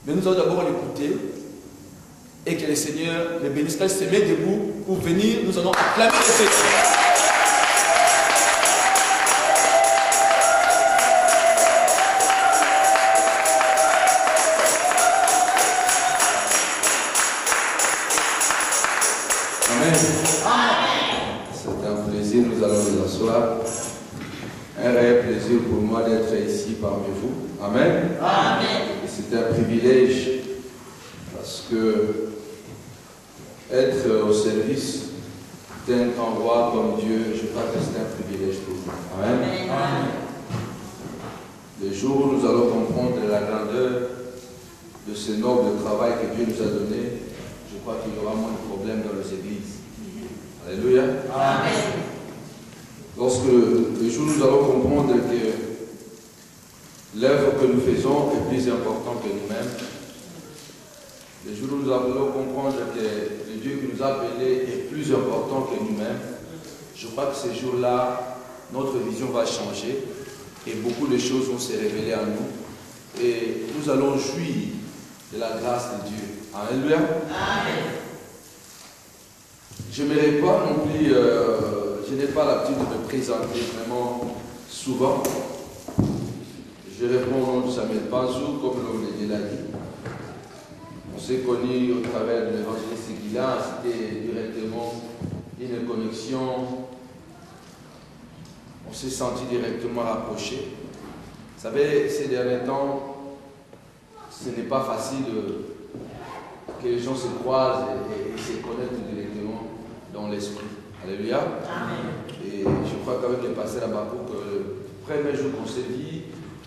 Mais nous allons d'abord l'écouter et que le Seigneur le bénisse. Quand il se met debout pour venir, nous allons acclamer le Seigneur. C'est un plaisir, nous allons nous asseoir. Un réel plaisir pour moi d'être ici parmi vous. Amen. Et c'est un privilège parce que être au service d'un grand roi comme Dieu, je crois que c'est un privilège pour moi. Amen. Le jour où nous allons comprendre la grandeur de ce noble travail que Dieu nous a donné, je crois qu'il y aura moins de problèmes dans les églises. Alléluia. Amen. Lorsque le jour où nous allons comprendre que l'œuvre que nous faisons est plus importante que nous-mêmes, le jour où nous allons comprendre que le Dieu qui nous a appelés est plus important que nous-mêmes, je crois que ce jour-là, notre vision va changer et beaucoup de choses vont se révéler à nous et nous allons jouir de la grâce de Dieu. Alléluia. Amen. Je n'aimerais pas non plus, je n'ai pas l'habitude de me présenter vraiment souvent. Je réponds au nom de Samuel Panzou, comme l'homme de Dieu l'a dit. On s'est connus au travers de l'évangéliste Guilain, c'était directement une connexion. On s'est senti directement rapprochés. Vous savez, ces derniers temps, ce n'est pas facile que les gens se croisent et se connectent directement dans l'esprit. Alléluia. Amen. Et je crois qu'avec le pasteur Abakouk, le premier jour qu'on s'est dit,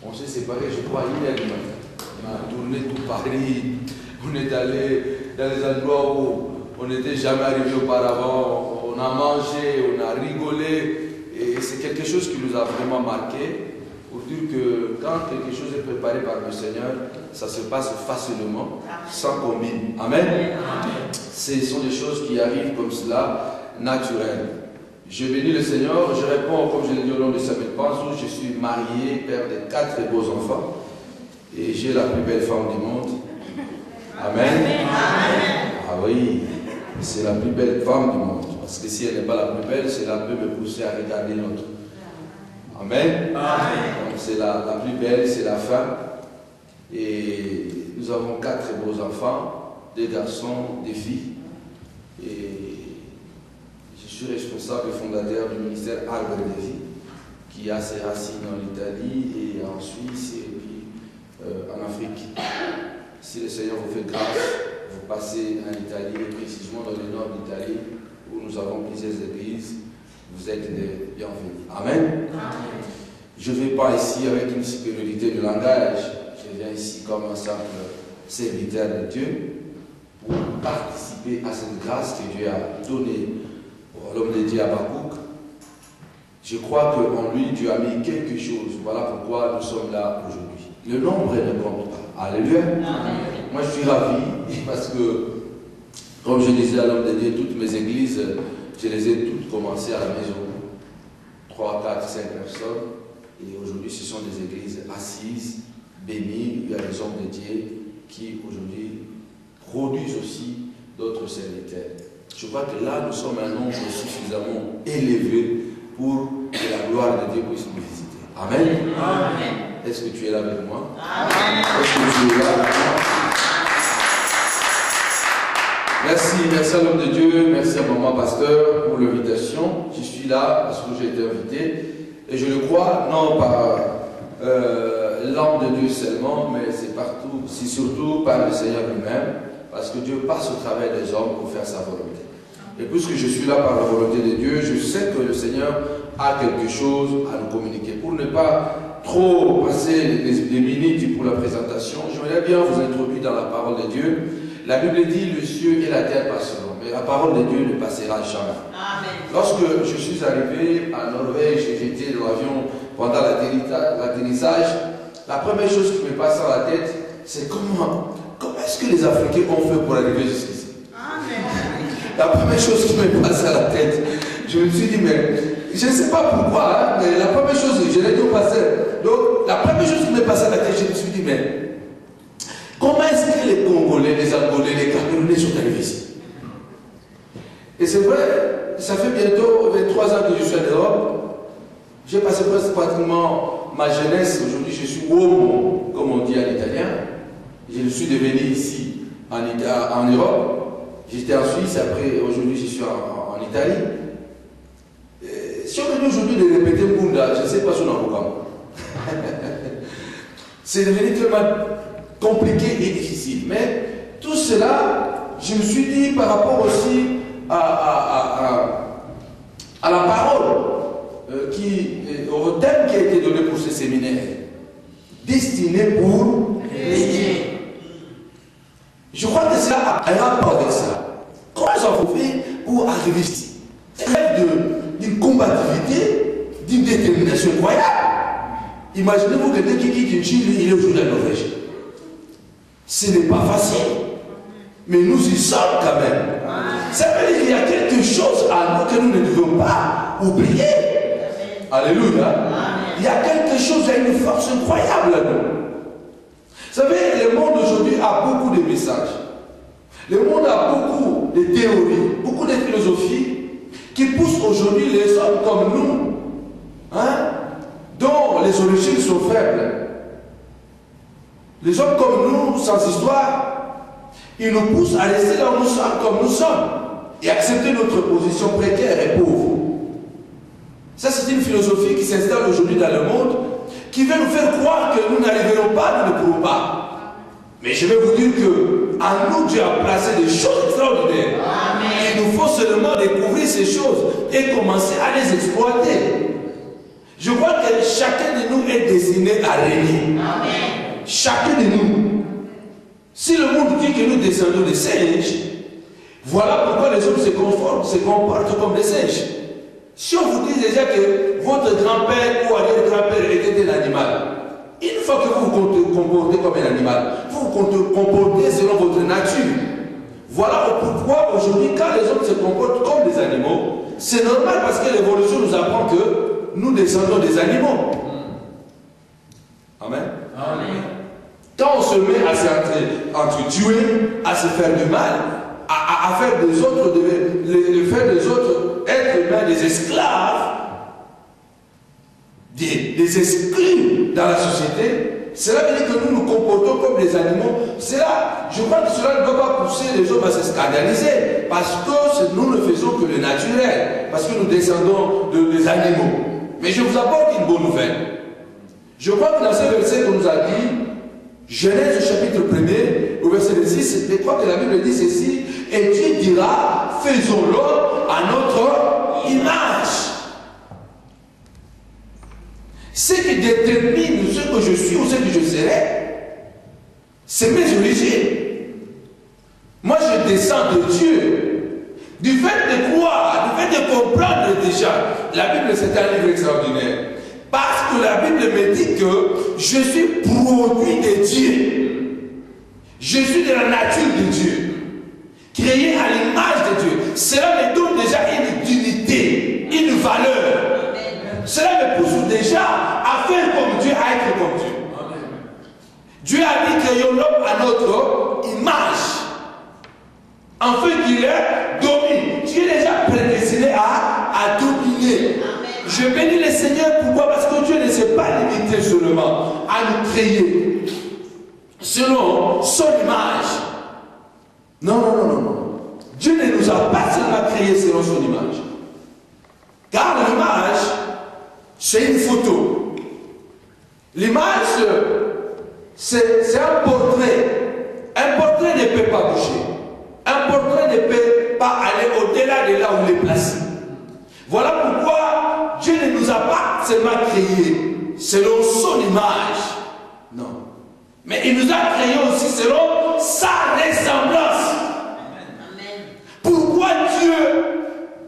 on s'est séparés, je crois, il y a du matin. On a tourné tout Paris, on est allé dans les endroits où on n'était jamais arrivé auparavant, on a mangé, on a rigolé, et c'est quelque chose qui nous a vraiment marqué, pour dire que quand quelque chose est préparé par le Seigneur, ça se passe facilement, sans combine. Amen. Amen. Ce sont des choses qui arrivent comme cela, naturelles. Je bénis le Seigneur, je réponds comme je l'ai dit au nom de Samuel Panzou, je suis marié, père de 4 beaux enfants, et j'ai la plus belle femme du monde. Amen. Amen. Ah oui, c'est la plus belle femme du monde, parce que si elle n'est pas la plus belle, cela peut me pousser à regarder l'autre. Amen. Amen. Donc c'est la plus belle, c'est la femme. Et nous avons 4 beaux enfants, 2 garçons, 2 filles. Et je suis responsable et fondateur du ministère Albert de Vie, qui a ses racines en Italie et en Suisse et puis en Afrique. Si le Seigneur vous fait grâce, vous passez en Italie, et précisément dans le nord d'Italie, où nous avons plusieurs églises, vous êtes les bienvenus. Amen. Amen. Je ne vais pas ici avec une supériorité de langage, je viens ici comme un simple serviteur de Dieu pour participer à cette grâce que Dieu a donnée à l'homme de Dieu Abakouk. Je crois qu'en lui, Dieu a mis quelque chose. Voilà pourquoi nous sommes là aujourd'hui. Le nombre ne compte pas. Alléluia. Amen. Moi, je suis ravi parce que, comme je disais à l'homme de Dieu, toutes mes églises, je les ai toutes commencées à la maison. 3, 4, 5 personnes. Et aujourd'hui, ce sont des églises assises, bénies. Il y a des hommes de Dieu qui, aujourd'hui, produisent aussi d'autres serviteurs. Je crois que là, nous sommes un nombre suffisamment élevé pour que la gloire de Dieu puisse nous visiter. Amen. Amen. Est-ce que tu es là avec moi? Amen. Est-ce que tu es là avec moi? Merci à l'homme de Dieu, merci à maman pasteur pour l'invitation. Je suis là parce que j'ai été invité et je le crois, non par l'âme de Dieu seulement, mais c'est partout, c'est surtout par le Seigneur lui-même, parce que Dieu passe au travers des hommes pour faire sa volonté. Et puisque je suis là par la volonté de Dieu, je sais que le Seigneur a quelque chose à nous communiquer. Pour ne pas trop passer des minutes pour la présentation, j'aimerais bien vous introduire dans la parole de Dieu. La Bible dit, le ciel et la terre passeront, mais la parole de Dieu ne passera jamais. Amen. Lorsque je suis arrivé à Norvège et j'étais dans l'avion pendant l'atterrissage, la première chose qui me passe dans la tête, c'est comment est-ce que les Africains ont fait pour arriver jusqu'ici? La première chose qui me passe à la tête, je me suis dit, mais je ne sais pas pourquoi, hein, mais la première chose, je l'ai dit au pasteur. Donc, la première chose qui me passe à la tête, je me suis dit, mais Comment est-ce que les Congolais, les Angolais, les Camerounais sont arrivés ici? Et c'est vrai, ça fait bientôt 23 ans que je suis en Europe. J'ai passé presque pratiquement ma jeunesse. Aujourd'hui, je suis uomo, comme on dit en italien. Je suis devenu ici, en Europe. J'étais en Suisse, après, aujourd'hui, je suis en Italie. Si on me dit aujourd'hui de répéter Bunda, je ne sais pas si on a beaucoup. C'est devenu tellement compliqué et difficile. Mais tout cela, je me suis dit par rapport aussi à la parole, au thème qui a été donné pour ce séminaire, destiné pour régner. Je crois que cela a un rapport avec ça. Comment ils ont fait pour arriver ici? C'est d'une combativité, d'une détermination incroyable. Imaginez-vous quelqu'un qui quitte une Chine, il est aujourd'hui en Norvège. Ce n'est pas facile. Mais nous y sommes quand même. Ça veut dire qu'il y a quelque chose à nous que nous ne devons pas oublier. Alléluia. Il y a quelque chose, il y a une force incroyable à nous. Vous savez, le monde aujourd'hui a beaucoup de messages. Le monde a beaucoup de théories, beaucoup de philosophies qui poussent aujourd'hui les hommes comme nous, dont les origines sont faibles. Les hommes comme nous, sans histoire, ils nous poussent à rester là où nous sommes, comme nous sommes, et accepter notre position précaire et pauvre. Ça, c'est une philosophie qui s'installe aujourd'hui dans le monde, qui veut nous faire croire que nous n'arriverons pas, nous ne pourrons pas. Mais je vais vous dire que en nous, Dieu a placé des choses extraordinaires. Amen. Il nous faut seulement découvrir ces choses et commencer à les exploiter. Je crois que chacun de nous est destiné à régner. Amen. Chacun de nous. Si le monde dit que nous descendons des singes, voilà pourquoi les hommes se comportent comme des singes. Si on vous dit déjà que votre grand-père ou arrière-grand-père était un animal, une fois que vous vous comportez comme un animal, vous vous comportez selon votre nature. Voilà pourquoi aujourd'hui, quand les hommes se comportent comme des animaux, c'est normal parce que l'évolution nous apprend que nous descendons des animaux. Amen. Amen. Quand on se met à s'entretuer, à se faire du mal, à faire des autres, faire des autres êtres humains des esclaves, des exclus dans la société, cela veut dire que nous nous comportons comme des animaux. Je crois que cela ne doit pas pousser les hommes à se scandaliser, parce que nous ne faisons que le naturel, parce que nous descendons des animaux. Mais je vous apporte une bonne nouvelle. Je crois que dans ce verset qu'on nous a dit, Genèse chapitre 1er, au verset 6, je crois que la Bible dit ceci, et Dieu dira, faisons-le à notre image. Ce qui détermine ce que je suis ou ce que je serai, c'est mes origines. Moi, je descends de Dieu. Du fait de croire, du fait de comprendre déjà, la Bible c'est un livre extraordinaire. Parce que la Bible me dit que je suis produit de Dieu. Je suis de la nature de Dieu. Créé à l'image de Dieu. Cela me donne déjà une dignité, une valeur. Cela me pousse déjà à faire comme Dieu, à être comme Dieu. Dieu a dit créons l'homme à notre image. Afin qu'il domine. Dieu est déjà prédestiné à dominer. Je bénis le Seigneur, pourquoi? Parce que Dieu ne s'est pas limité seulement à nous créer selon son image. Non. Dieu ne nous a pas seulement créé selon son image. Car l'image, c'est une photo. L'image, c'est un portrait. Un portrait ne peut pas bouger. Un portrait ne peut pas aller au-delà de là où il est placé. Voilà pourquoi Dieu ne nous a pas seulement créés selon son image. Non. Mais il nous a créés aussi selon sa ressemblance. Amen. Pourquoi Dieu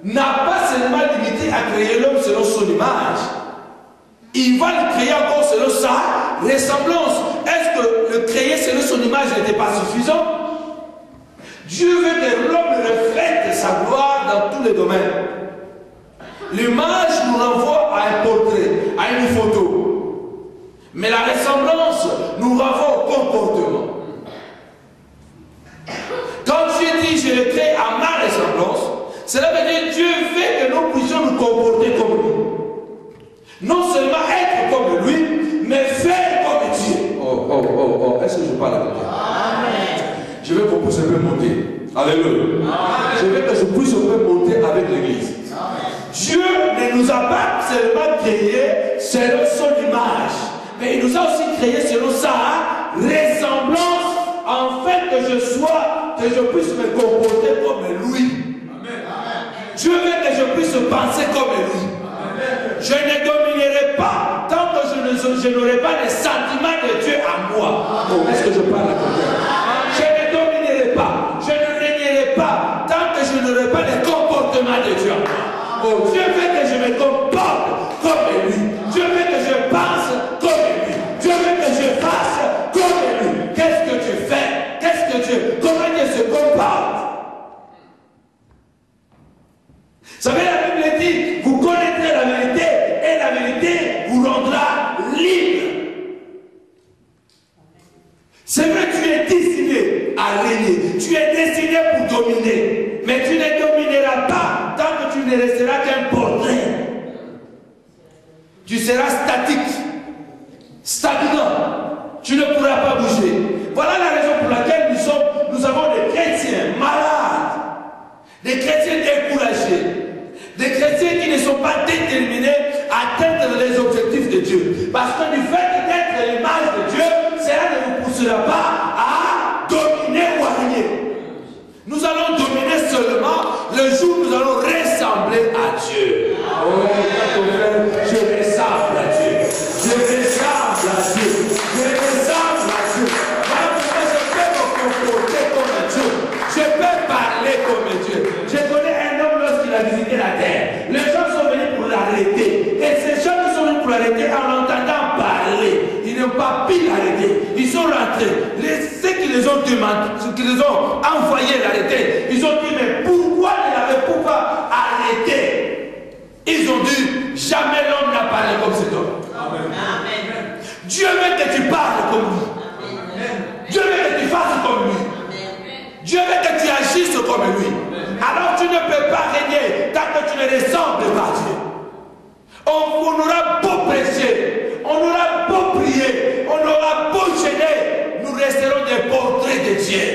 n'a pas seulement limité à créer l'homme selon son image? Il va le créer encore selon sa ressemblance. Est-ce que le créer selon son image n'était pas suffisant? Dieu veut que l'homme reflète sa gloire dans tous les domaines. L'image nous renvoie à un portrait, à une photo. Mais la ressemblance nous renvoie au comportement. Cela veut dire que Dieu veut que nous puissions nous comporter comme lui. Non seulement être comme lui, mais faire comme Dieu. Oh, est-ce que je parle à quelqu'un? Amen. Je veux qu'on puisse un peu monter. Alléluia. Je veux que je puisse un peu monter avec l'église. Dieu ne nous a pas seulement créés selon son image, mais il nous a aussi créés selon sa ressemblance, afin que je puisse me comporter comme lui. Dieu veut que je puisse penser comme lui. Je ne dominerai pas tant que je n'aurai pas les sentiments de Dieu à moi. Oh, est-ce que je parle à quelqu'un? Je ne dominerai pas, je ne régnerai pas tant que je n'aurai pas les comportements de Dieu à moi. Oh, Dieu veut que je me comporte comme lui. Dieu veut que je pense comme lui. Dieu veut que je fasse comme lui. Qu'est-ce que tu fais? Comment Dieu se comporte? Vous savez, la Bible dit, vous connaîtrez la vérité et la vérité vous rendra libre. C'est vrai, tu es destiné à régner. Tu es destiné pour dominer. Mais tu ne domineras pas tant que tu ne resteras qu'un portrait. Tu seras statique, stagnant. Tu ne pourras pas bouger. Voilà la raison pour laquelle nous avons des chrétiens malades, des chrétiens découragés, des chrétiens qui ne sont pas déterminés à atteindre les objectifs de Dieu. Parce que du fait d'être l'image de Dieu, cela ne vous poussera pas à dominer ou à régner. Nous allons dominer seulement le jour où nous allons ressembler à Dieu. Oh, je ressemble à Dieu. Je ressemble à Dieu. Je ressemble à Dieu. Voilà pourquoi je peux me comporter comme Dieu. Je peux parler comme Dieu. Je connais un homme lorsqu'il a visité la terre. Les gens sont venus pour l'arrêter. Et ces gens qui sont venus pour l'arrêter en l'entendant parler, ils n'ont pas pu l'arrêter. Ils sont rentrés. Ceux qui les ont demandé, ceux qui les ont envoyés l'arrêter, ils ont dit, mais pourquoi il n'avait pas arrêté? Ils ont dit, jamais l'homme n'a parlé comme cet homme. Amen. Amen. Dieu veut que tu parles comme lui. Amen. Dieu veut que tu fasses comme lui. Amen. Dieu veut que tu agisses comme lui. Amen. Alors tu ne peux pas régner tant que tu ne ressembles pas à Dieu. On aura beau prêcher, on aura beau prier, on aura beau gêner, nous resterons des portraits de Dieu.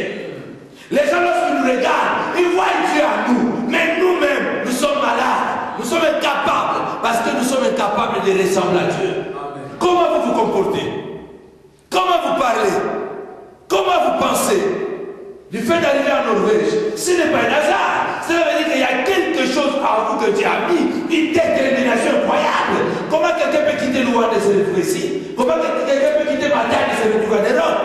Les gens, lorsqu'ils nous regardent, ils voient Dieu à nous, mais nous-mêmes, nous sommes malades, nous sommes incapables, parce que nous sommes incapables de ressembler à Dieu. Amen. Comment vous vous comportez? Comment vous parlez? Comment vous pensez? Du fait d'arriver en Norvège, ce n'est pas un hasard. Cela veut dire qu'il y a quelque chose en vous que Dieu a mis, une détermination incroyable. Comment quelqu'un peut quitter Louane et se retrouver ici? Comment quelqu'un peut quitter Matane et se retrouver en Europe?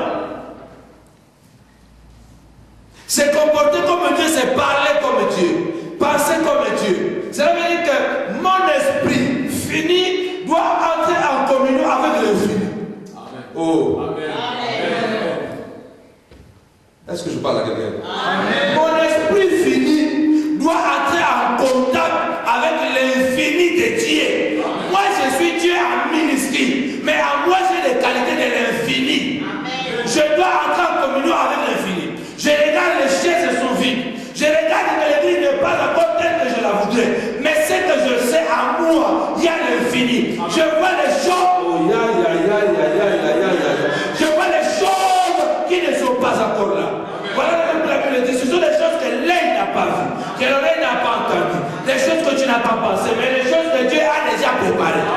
Se comporter comme Dieu, c'est parler comme Dieu, penser comme Dieu. Cela veut dire que mon esprit fini doit entrer en communion avec le fini. Amen. Oh. Amen. Est-ce que je parle à quelqu'un? Mon esprit fini doit entrer en contact avec l'infini de Dieu. Amen. Moi, je suis Dieu en minuscule, mais en moi, j'ai les qualités de l'infini. Je dois entrer en communion avec l'infini. Je regarde les chaises sont vides. Je regarde que l'église n'est pas encore telle que je la voudrais. Mais ce que je sais en moi, il y a l'infini. Je vois les choses. Oh, je vois les choses qui ne sont pas encore là. Voilà la Bible dit. Ce sont des choses que l'œil n'a pas vues, que l'oreille n'a pas entendues, des choses que tu n'as pas pensées, mais les choses que Dieu a déjà préparées.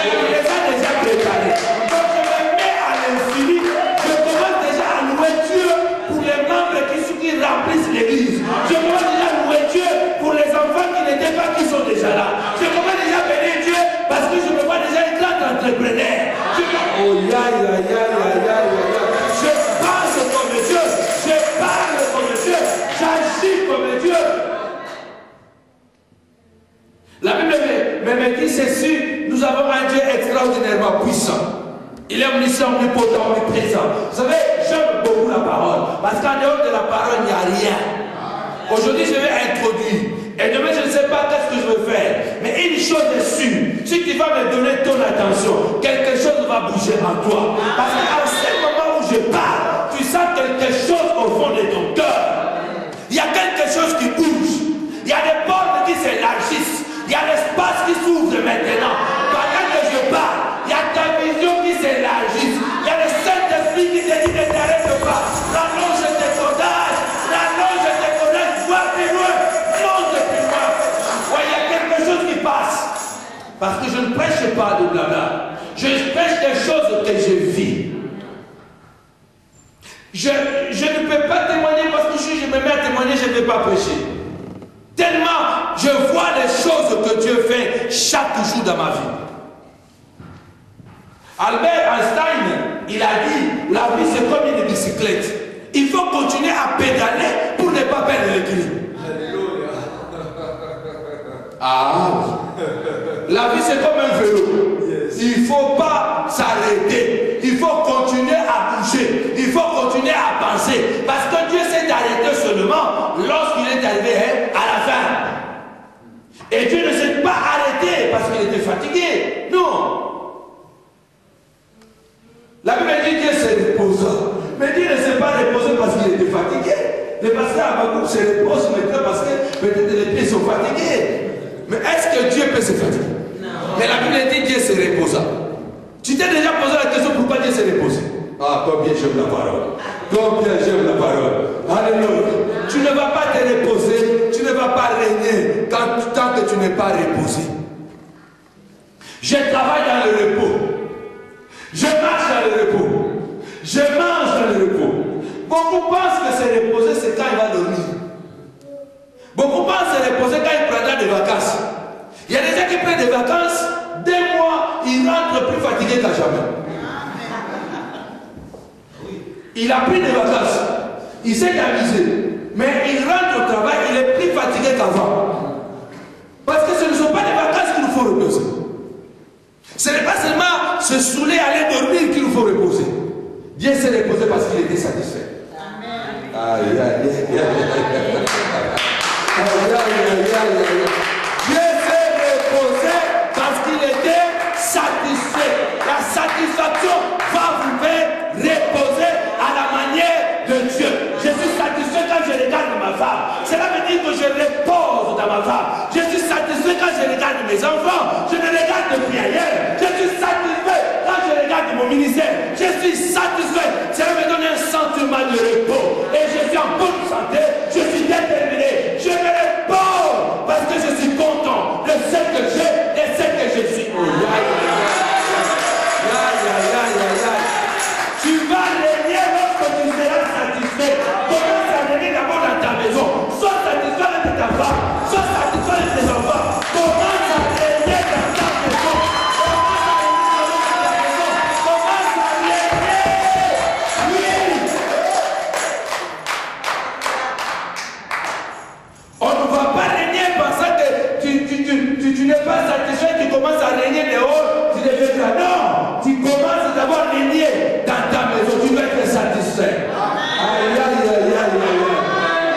Il les a déjà préparées. Donc je me mets à l'infini. Je commence déjà à louer Dieu pour les membres qui remplissent l'église. Je commence déjà à louer Dieu pour les enfants qui n'étaient pas, qui sont déjà là. Je commence déjà à bénir Dieu parce que je me vois déjà un grand entrepreneur. Oh, je pense comme Dieu, je parle comme Dieu, j'agis comme Dieu. La Bible me dit ceci, nous avons un Dieu extraordinairement puissant. Il est omniscient, omnipotent, omniprésent. Vous savez, j'aime beaucoup la parole, parce qu'en dehors de la parole, il n'y a rien. Aujourd'hui, je vais introduire. Et demain, je ne sais pas qu'est-ce que je veux faire. Mais une chose est sûre, si tu vas me donner ton attention, quelque chose va bouger en toi. Parce qu'en ce moment où je parle, tu sens quelque chose au fond de ton cœur. Il y a quelque chose qui bouge. Il y a des s'élargisse. Il y a l'espace qui s'ouvre maintenant. Pendant que je parle, il y a ta vision qui s'élargisse. Il y a le Saint-Esprit qui te dit ne t'arrête pas. Rallonge tes cordages. Rallonge tes cordages. Vois plus loin. Monte plus loin. Ouais, il y a quelque chose qui passe. Parce que je ne prêche pas de blabla. Je prêche des choses que je vis. Je ne peux pas témoigner parce que si je me mets à témoigner, je ne vais pas prêcher. Tellement je vois les choses que Dieu fait chaque jour dans ma vie. Albert Einstein, il a dit, la vie c'est comme une bicyclette. Il faut continuer à pédaler pour ne pas perdre l'équilibre. Ah, la vie c'est comme un vélo. Il ne faut pas s'arrêter. Il faut continuer à bouger. Il faut continuer à penser. Parce que Dieu s'est arrêté seulement lorsqu'il est arrivé à la fin. Et Dieu ne s'est pas arrêté parce qu'il était fatigué. Non. La Bible dit que Dieu s'est reposé. Mais Dieu ne s'est pas reposé parce qu'il était fatigué. Le pasteur Abakouk se repose maintenant parce que peut-être les pieds sont fatigués. Mais est-ce que Dieu peut se fatiguer? Non. Mais la Bible dit Dieu se reposa. Tu t'es déjà posé la question pourquoi Dieu s'est reposé? Ah, combien j'aime la parole. Combien j'aime la parole. Alléluia. Tu ne vas pas te reposer. Tu ne vas pas régner tant que tu n'es pas reposé. Je travaille dans le repos. Je marche dans le repos. Je mange dans le repos. Beaucoup pensent que se reposer, c'est quand il va dormir. Beaucoup pensent se reposer quand il prendra des vacances. Il y a des gens qui prennent des vacances, 2 mois, ils rentrent plus fatigués qu'à jamais. Il a pris des vacances, il s'est amusé, mais il rentre au travail, il est plus fatigué qu'avant. Parce que ce ne sont pas des vacances qu'il nous faut reposer. Ce n'est pas seulement se saouler, aller dormir qu'il nous faut reposer. Dieu s'est reposé parce qu'il était satisfait. Aïe, aïe, aïe, aïe. Dieu s'est reposé parce qu'il était satisfait. La satisfaction va vous faire reposer à la manière de Dieu. Je suis satisfait quand je regarde ma femme. Cela veut dire que je repose dans ma femme. Je suis satisfait quand je regarde mes enfants. Je ne regarde plus ailleurs. Je suis satisfait quand je regarde mon ministère. Je suis satisfait. Cela me donne un sentiment de repos. Et je suis en bonne santé. Je suis déterminé. Je me repose parce que je suis content de ce que j'ai et ce que je suis. Tu vas régner lorsque tu seras satisfait. Commence à régner d'abord dans ta maison. Sois satisfait de ta femme. Sois satisfait de tes enfants. Commence à régner dans ta maison. Commence à régner. Oui. On ne va pas régner parce que tu n'es pas satisfait. Tu commences à régner dehors. Tu deviens là. Non. Tu commences d'abord à régner dans ta maison. Tu dois être satisfait. Aïe, aïe, aïe, aïe, aïe.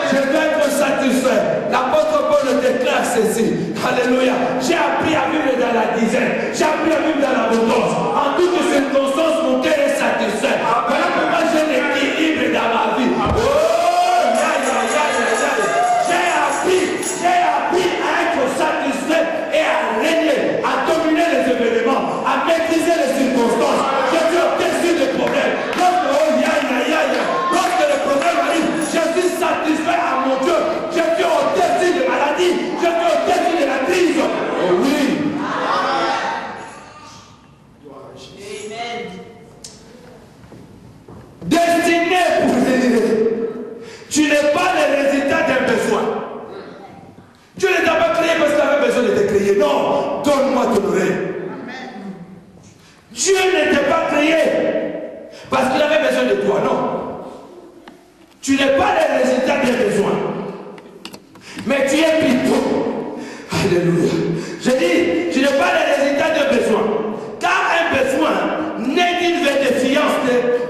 Je dois être satisfait. L'apôtre Paul déclare ceci. Alléluia. J'ai appris à vivre dans la dizaine. J'ai appris à vivre dans l'abondance. En toutes circonstances, mon cœur est satisfait. Voilà pourquoi j'ai l'équilibre dans ma vie. Oh, aïe, aïe, aïe, aïe. J'ai appris à être satisfait et à régner, à dominer les événements, à maîtriser les circonstances. Je suis au-dessus des problèmes. Lorsque le problème arrive, je suis satisfait à mon Dieu. Je suis au-dessus des maladies. Je suis au-dessus de la crise. Oh oui. Amen. Destiné pour régner. Tu n'es pas le résultat d'un besoin. Dieu ne t'a pas créé parce qu'il avait besoin de te créer. Non, donne-moi ton oreille. Dieu ne t'a pas créé parce qu'il avait besoin de toi. Non. Tu n'es pas le résultat d'un besoin. Mais tu es plutôt. Alléluia. Je dis, tu n'es pas le résultat d'un besoin. Car un besoin naît d'une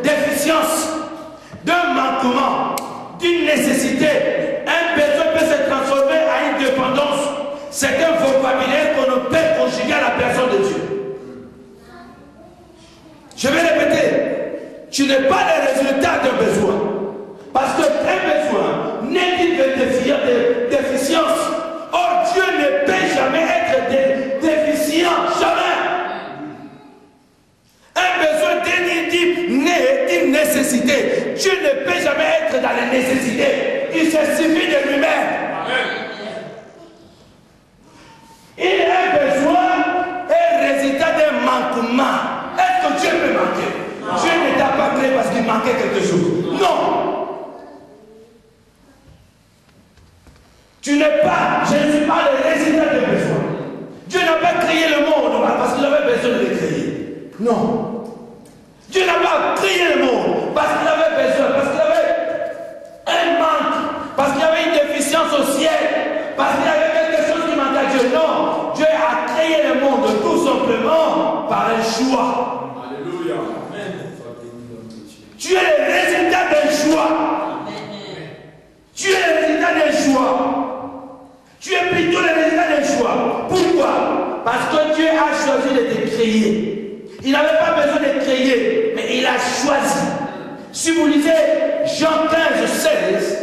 déficience, d'un manquement, d'une nécessité. Un besoin peut se transformer à une dépendance. C'est un vocabulaire qu'on ne peut conjuguer à la personne de Dieu. Je vais répéter. Tu n'es pas le résultat d'un besoin. Parce qu'un besoin naît d'une déficience. Or, Dieu n'est suis pas le résultat des besoins. Dieu n'a pas créé le monde parce qu'il avait besoin de le créer. Non. Dieu n'a pas créé le monde parce qu'il avait besoin, parce qu'il avait un manque, parce qu'il y avait une déficience au ciel, parce qu'il y avait quelque chose qui manquait à Dieu. Non. Dieu a créé le monde tout simplement par un choix. Alléluia. Tu es le résultat d'un choix. Tu es le résultat d'un choix. Tu es plutôt le résultat d'un choix. Pourquoi? Parce que Dieu a choisi de te créer. Il n'avait pas besoin de créer, mais il a choisi. Si vous lisez Jean 15, 16,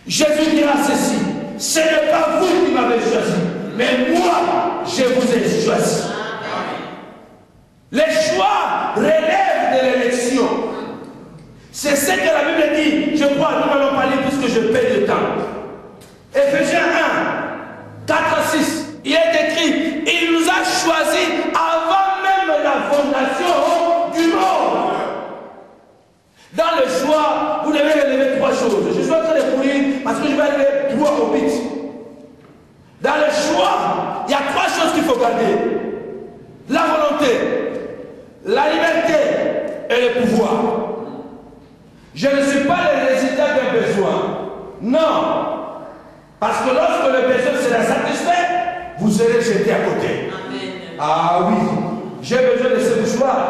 Jésus dira ceci: ce n'est pas vous qui m'avez choisi, mais moi, je vous ai choisi. Les choix relèvent de l'élection. C'est ce que la Bible dit. Je crois, nous allons parler puisque je perds le temps. Éphésiens 1, 4 à 6. Il est écrit: il nous a choisis avant même la fondation du monde. Dans le choix, vous devez relever 3 choses. Je suis en train de courir parce que je vais aller droit au but. Dans le choix, il y a 3 choses qu'il faut garder: la volonté, la liberté et le pouvoir. Je ne suis pas le résultat d'un besoin. Non. Parce que lorsque le besoin sera satisfait, vous serez jeté à côté. Amen. Ah oui. J'ai besoin de ce mouchoir.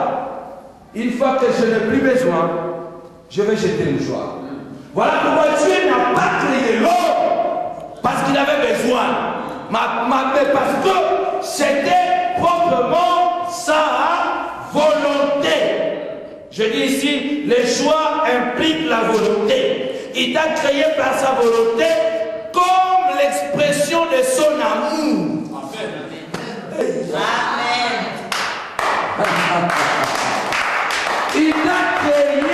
Une fois que je n'ai plus besoin, je vais jeter le mouchoir. Voilà pourquoi Dieu n'a pas créé l'homme parce qu'il avait besoin. Parce que c'était proprement sa volonté. Je dis ici, le choix implique la volonté. Il t'a créé par sa volonté comme l'expression de son amour. Amen. Il t'a créé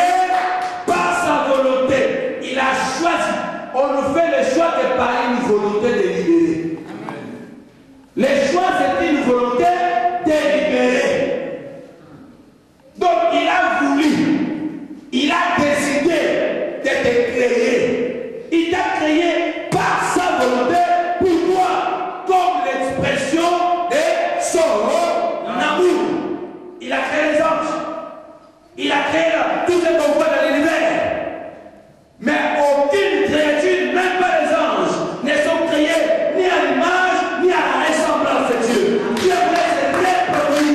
par sa volonté. Il a choisi. On ne fait le choix que par une volonté de libérer. Le choix, c'est une volonté de libérer. Donc, il a voulu, il a décidé de te créer. Il t'a créé par sa volonté. Pourquoi? Comme l'expression de son amour. Il a créé les anges. Il a créé tout ce qu'on voit dans l'univers. Mais aucune créature, même pas les anges, ne sont créés ni à l'image, ni à la ressemblance de Dieu. Dieu voulait se créer pour lui.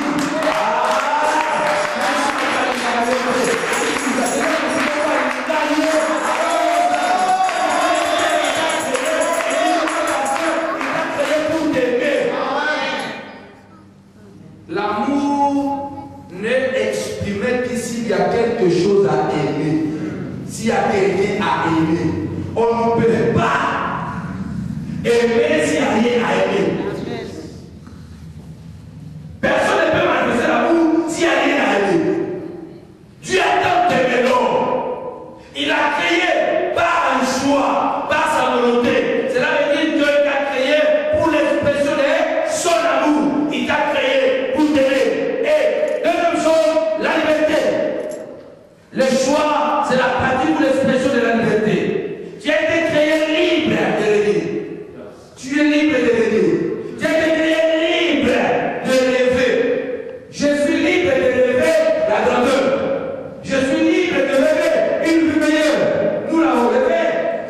L'amour n'est exprimé qu'ici il y a quelque chose à aimer. S'il y a quelqu'un à aimer, on ne peut pas aimer s'il n'y a rien à aimer. Personne ne peut manifester l'amour s'il n'y a rien à aimer. Dieu a tant aimé l'homme. Il a créé par un choix, par sa volonté. Cela veut dire que Dieu t'a créé pour l'expression de son amour. Il t'a créé pour t'aimer. Et deuxième chose, la liberté. Le choix, c'est la pratique ou l'expression de la liberté. Tu as été créé libre de rêver. Tu es libre de rêver. Tu as été créé libre de rêver. Je suis libre de rêver la grandeur. Je suis libre de rêver une vie meilleure. Nous l'avons rêvé.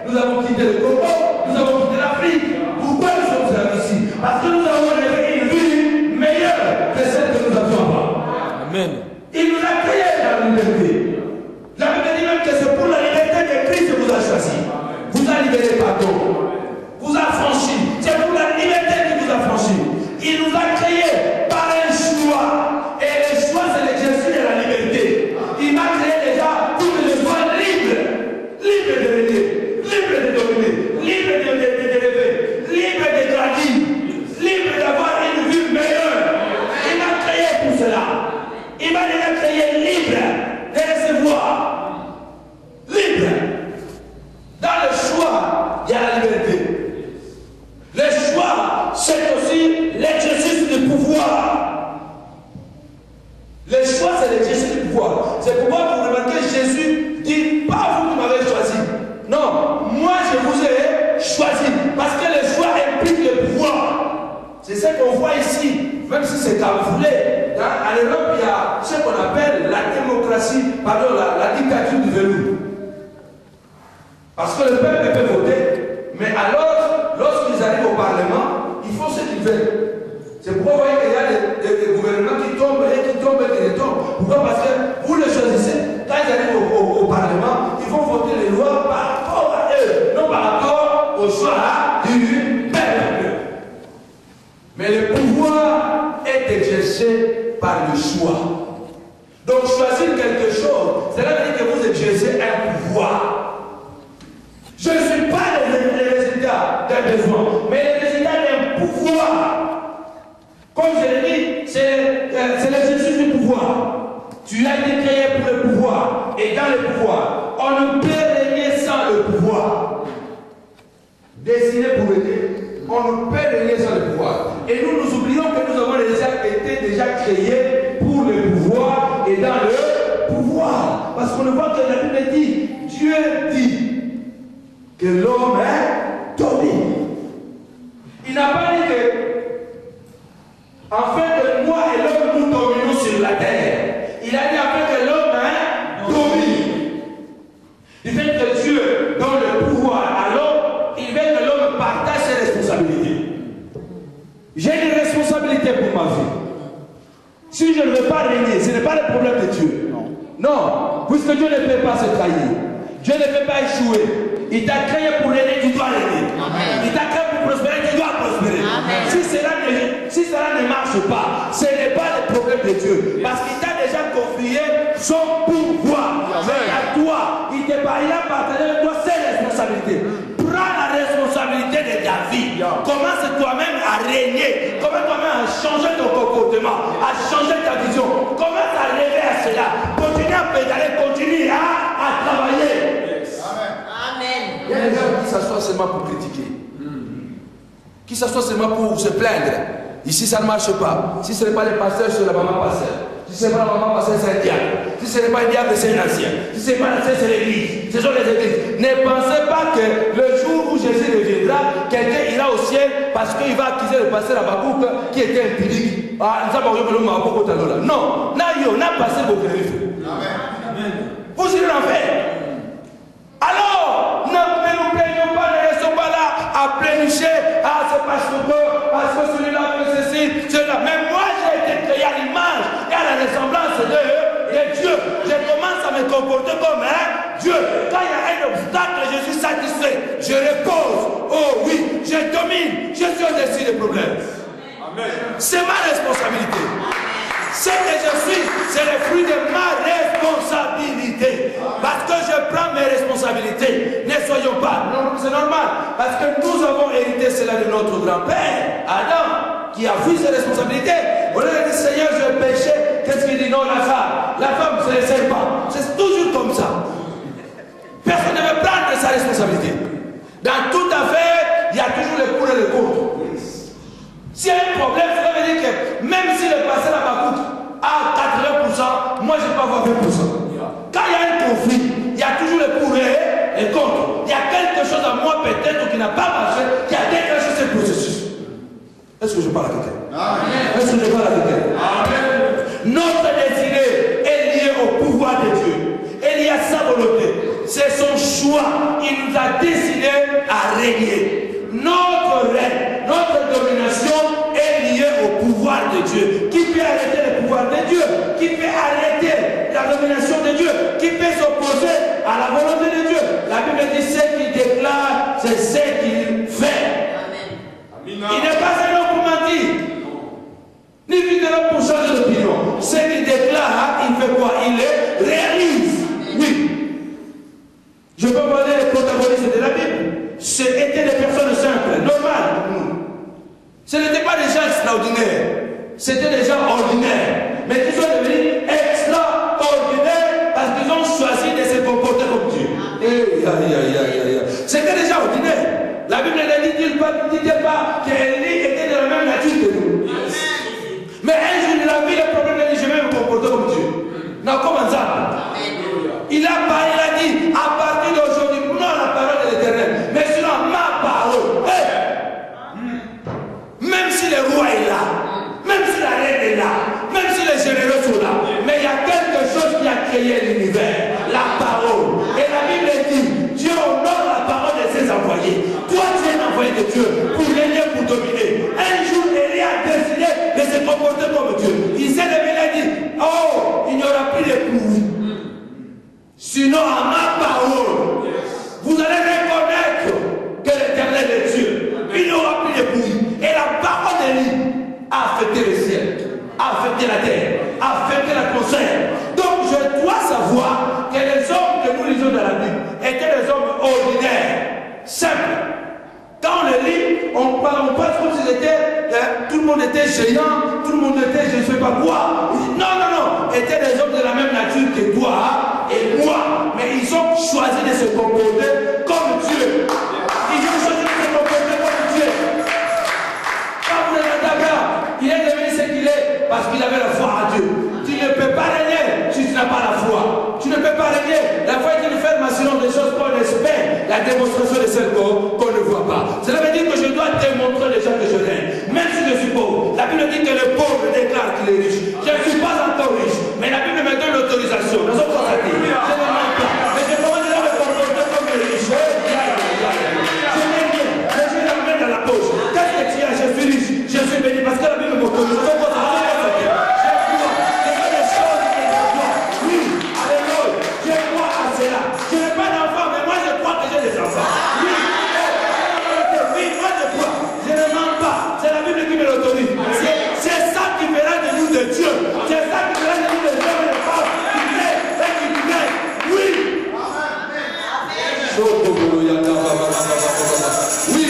Nous avons quitté le Congo. Nous avons quitté l'Afrique. Pourquoi nous sommes là ici? Parce que nous avons rêvé une vie meilleure que celle que nous avions avant. Amen. Il nous a créé dans la liberté. La Bible dit même que c'est pour la liberté que Christ vous a choisi. Vous a libéré, pardon. Vous a franchi. C'est pour la liberté qu'il vous a franchi. Il nous a créé par un choix. Et le choix, c'est l'exercice de la liberté. Il m'a créé déjà pour que je sois libre. Libre de rêver. Libre de dominer. Libre de rêver. Libre de grandir. Libre d'avoir une vie meilleure. Il m'a créé pour cela. Il m'a déjà créé libre de recevoir. Libre. Dans le choix, il y a la liberté. Le choix, c'est aussi l'exercice du pouvoir. Le choix, c'est l'exercice du pouvoir. C'est pourquoi vous remarquez Jésus dit pas vous qui m'avez choisi. Non, moi je vous ai choisi. Parce que le choix qu'on voit ici, même si c'est camouflé, en Europe, il y a ce qu'on appelle la démocratie, pardon, la dictature du velours. Parce que le peuple peut voter, mais alors, lorsqu'ils arrivent au Parlement, ils font ce qu'ils veulent. C'est pourquoi vous voyez qu'il y a des gouvernements qui tombent et qui tombent et qui retombent. Pourquoi? Parce que vous le choisissez. Quand ils arrivent au Parlement, ils vont voter les lois par rapport à eux, non par rapport au choix du peuple. Mais le pouvoir est exercé par le choix. Donc choisir quelque chose, cela veut dire que vous exercez un pouvoir. Je ne suis pas le résultat d'un besoin, mais le résultat d'un pouvoir. Comme je l'ai dit, c'est l'exercice du pouvoir. Tu as été créé pour le pouvoir. Et dans le pouvoir, on ne peut régner sans le pouvoir. Destiné pour aider, on ne peut régner sans le pouvoir. Et nous, nous oublions que nous avons été déjà créés pour le pouvoir et dans le pouvoir. Parce qu'on voit que la Bible dit, Dieu dit que l'homme est dominé. Il n'a pas dit que en fait que moi et l'homme nous dominons sur la terre. Il a dit en fait que l'homme domine. Du fait que Dieu donne le pouvoir à l'homme, il veut que l'homme partage ses responsabilités. J'ai une responsabilité pour ma vie. Si je ne veux pas régner, ce n'est pas le problème de Dieu. Non, puisque Dieu ne peut pas se trahir. Dieu ne peut pas échouer. Il t'a créé pour régner, tu dois régner. Il t'a créé pour prospérer, tu dois prospérer. Si cela ne marche pas, ce n'est pas le problème de Dieu. Parce qu'il t'a déjà confié son pouvoir. C'est à toi. Il a partagé avec toi ses responsabilités. Prends la responsabilité de ta vie. Commence toi-même à régner. Commence toi-même à changer ton comportement, à changer ta vision. Commence à rêver à cela. Continue à pédaler, continue à travailler. Il y a des gens qui s'assoient seulement pour critiquer. Qui s'assoient seulement pour se plaindre. Ici, ça ne marche pas. Si ce n'est pas le pasteur, c'est la maman pasteur. Si ce n'est pas la maman pasteur, c'est un diable. Si ce n'est pas un diable, c'est un ancien. Si ce n'est pas l'ancien, c'est l'église. Ce sont les églises. Ne pensez pas que le jour où Jésus reviendra, quelqu'un ira au ciel parce qu'il va accuser le pasteur Abakouk qui était impudique. Ah, nous avons eu beaucoup de temps. Non, on a passé beaucoup de temps. Vous irez en enfer. Alors, ne nous plaignons pas, ne restons pas là à plénicher. Ah, c'est parce que celui-là fait ceci, cela. Mais moi, j'ai été créé à l'image et à la ressemblance de Dieu. Je commence à me comporter comme Dieu. Quand il y a un obstacle, je suis satisfait. Je repose. Oh oui, je domine. Je suis au-dessus des problèmes. C'est ma responsabilité. Ce que je suis, c'est le fruit de ma responsabilité. Parce que je prends mes responsabilités. Ne soyons pas. C'est normal. Parce que nous avons hérité cela de notre grand-père, Adam, qui a vu ses responsabilités. On lui a dit, Seigneur, je péché. Qu'est-ce qu'il dit? Non, la femme, c'est le serpent. C'est toujours comme ça. Personne ne veut prendre sa responsabilité. Dans toute affaire, il y a toujours le pour et le contre. S'il y a un problème, ça veut dire que même si le pasteur Abakouk a 80%, moi je peux avoir 20%. Quand il y a un conflit, il y a toujours le pour et le contre. Il y a quelque chose à moi peut-être qui n'a pas marché, qui a déclenché ce processus. Est-ce que je parle à quelqu'un? Est-ce que je parle à quelqu'un? Notre destinée est liée au pouvoir de Dieu. Elle est liée à sa volonté. C'est son choix. Il nous a décidé à régner. Notre règne, notre domination est liée au pouvoir de Dieu. Qui peut arrêter le pouvoir de Dieu? Qui peut arrêter la domination de Dieu? Qui peut s'opposer à la volonté de Dieu? La Bible dit ce qu'il déclare, c'est ce qu'il fait. Amen. Il n'est pas un homme pour mentir, ni un homme pour changer d'opinion. Ce qu'il déclare, il fait quoi? Il le réalise. Oui. Je peux parler des protagonistes de la Bible. C'étaient des personnes simples, normales. Ce n'étaient pas des gens extraordinaires. C'était des gens ordinaires. Mais qui sont devenus extraordinaires parce qu'ils ont choisi de se comporter comme Dieu. C'était des gens ordinaires. La Bible ne dit pas qu'Élie était de la même nature que nous. Mais un jour, il a vu le problème, il a dit, je vais me comporter comme Dieu. Non, comment ça? Il a parlé, il a dit, à partir d'aujourd'hui, non la parole de l'Éternel, mais sinon ma parole. Hey! Même si le roi est là, était géant, tout le monde était je ne sais pas quoi. Non, non, non, étaient des hommes de la même nature que toi et moi. Mais ils ont choisi de se comporter comme Dieu. Ils ont choisi de se comporter comme Dieu. Quand vous êtes d'accord, il est devenu ce qu'il est parce qu'il avait la foi en Dieu. Tu ne peux pas régner si tu n'as pas la foi. Tu ne peux pas régner. La foi est une affirmation des choses qu'on espère, la démonstration de celles qu'on ne voit pas. Cela veut dire que je dois démontrer déjà que je règne. Même si je suis pauvre. La Bible dit que le pauvre déclare qu'il est riche. Je ne suis pas encore riche. Mais la Bible me donne l'autorisation. Nous sommes constatés. Je ne mens pas. Mais je commence déjà à me comporter comme le riche. Je n'ai rien. Mais je la main dans la poche. Qu'est-ce que tu as? Je suis riche. Je suis béni parce que la Bible m'autorise. Nous sommes constatés. Je n'ai pas d'enfant, mais moi je crois que j'ai des enfants. Oui, moi je crois. Je ne mens pas. C'est la Bible qui me l'autorise. C'est ça qui fera de nous des dieux. C'est ça qui fera de nous des hommes et des femmes qui plaît et qui plaît. Oui. Oui.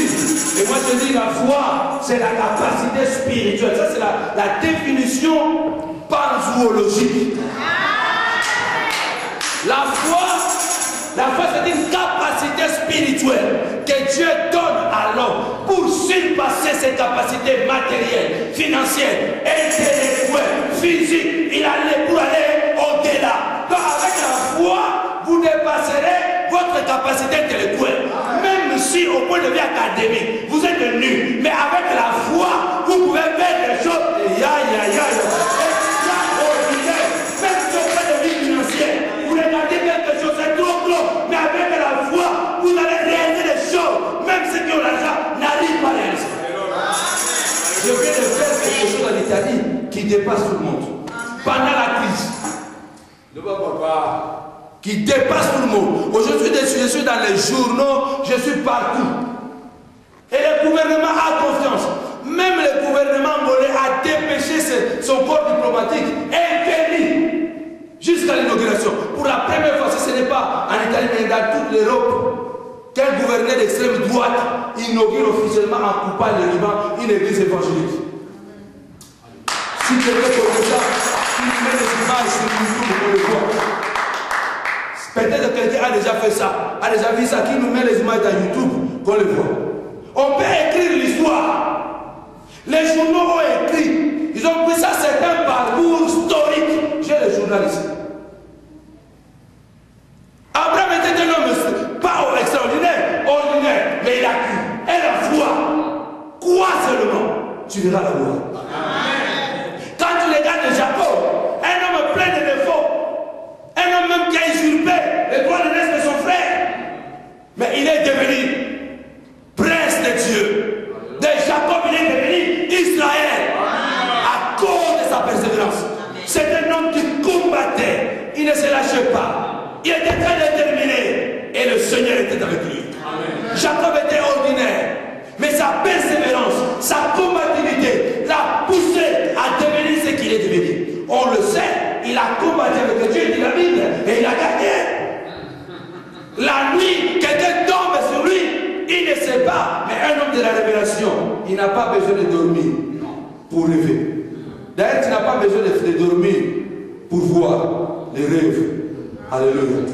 Et moi je dis la foi, c'est la capacité spirituelle. Ça c'est la définition panzoologique. La foi c'est une capacité spirituelle que Dieu donne à l'homme pour surpasser ses capacités matérielles, financières, intellectuelles, physiques. Il allait pour aller au-delà. Donc avec la foi, vous dépasserez votre capacité intellectuelle. Même si au point de vue académique, vous êtes nul. Mais avec la foi, vous pouvez faire des choses. Quelque chose est trop gros, mais avec la foi, vous allez réaliser des choses, même ceux qui ont l'argent n'arrivent pas à réaliser. Je viens de faire quelque chose en Italie qui dépasse tout le monde. Pendant la crise. Qui dépasse tout le monde. Aujourd'hui, je suis dans les journaux, je suis partout. Et le gouvernement a confiance. Même le gouvernement angolais a dépêché son corps diplomatique interdit jusqu'à l'inauguration. Pour la première fois, si ce n'est pas en Italie, mais dans toute l'Europe, qu'un gouverneur d'extrême droite inaugure officiellement en coupant le ruban une église évangélique. Si quelqu'un connaît ça, il met des images sur YouTube pour le voir. Peut-être que quelqu'un a déjà fait ça, a déjà vu ça, qui nous met les images dans YouTube, qu'on le voit. On peut écrire l'histoire. Les journaux ont écrit. Ils ont pris ça, c'est un parcours historique. J'ai les journalistes. Abraham était un homme pas extraordinaire, ordinaire, mais il a cru. Et la foi, quoi seulement, tu verras la gloire. Quand tu regardes Jacob, un homme plein de défauts, un homme même qui a usurpé les droits de naissance de son frère, mais il est devenu prince de Dieu. De Jacob, il est devenu Israël à cause de sa persévérance. C'est un homme qui combattait, il ne se lâchait pas. Il était très déterminé et le Seigneur était avec lui. Amen. Jacob était ordinaire, mais sa persévérance, sa combativité l'a poussé à devenir ce qu'il est devenu. On le sait, il a combattu avec Dieu, dit la Bible, et il a gagné. La nuit, quelqu'un tombe sur lui, il ne sait pas, mais un homme de la révélation, il n'a pas besoin de dormir pour rêver. D'ailleurs, tu n'as pas besoin de dormir pour voir les rêves. Alléluia.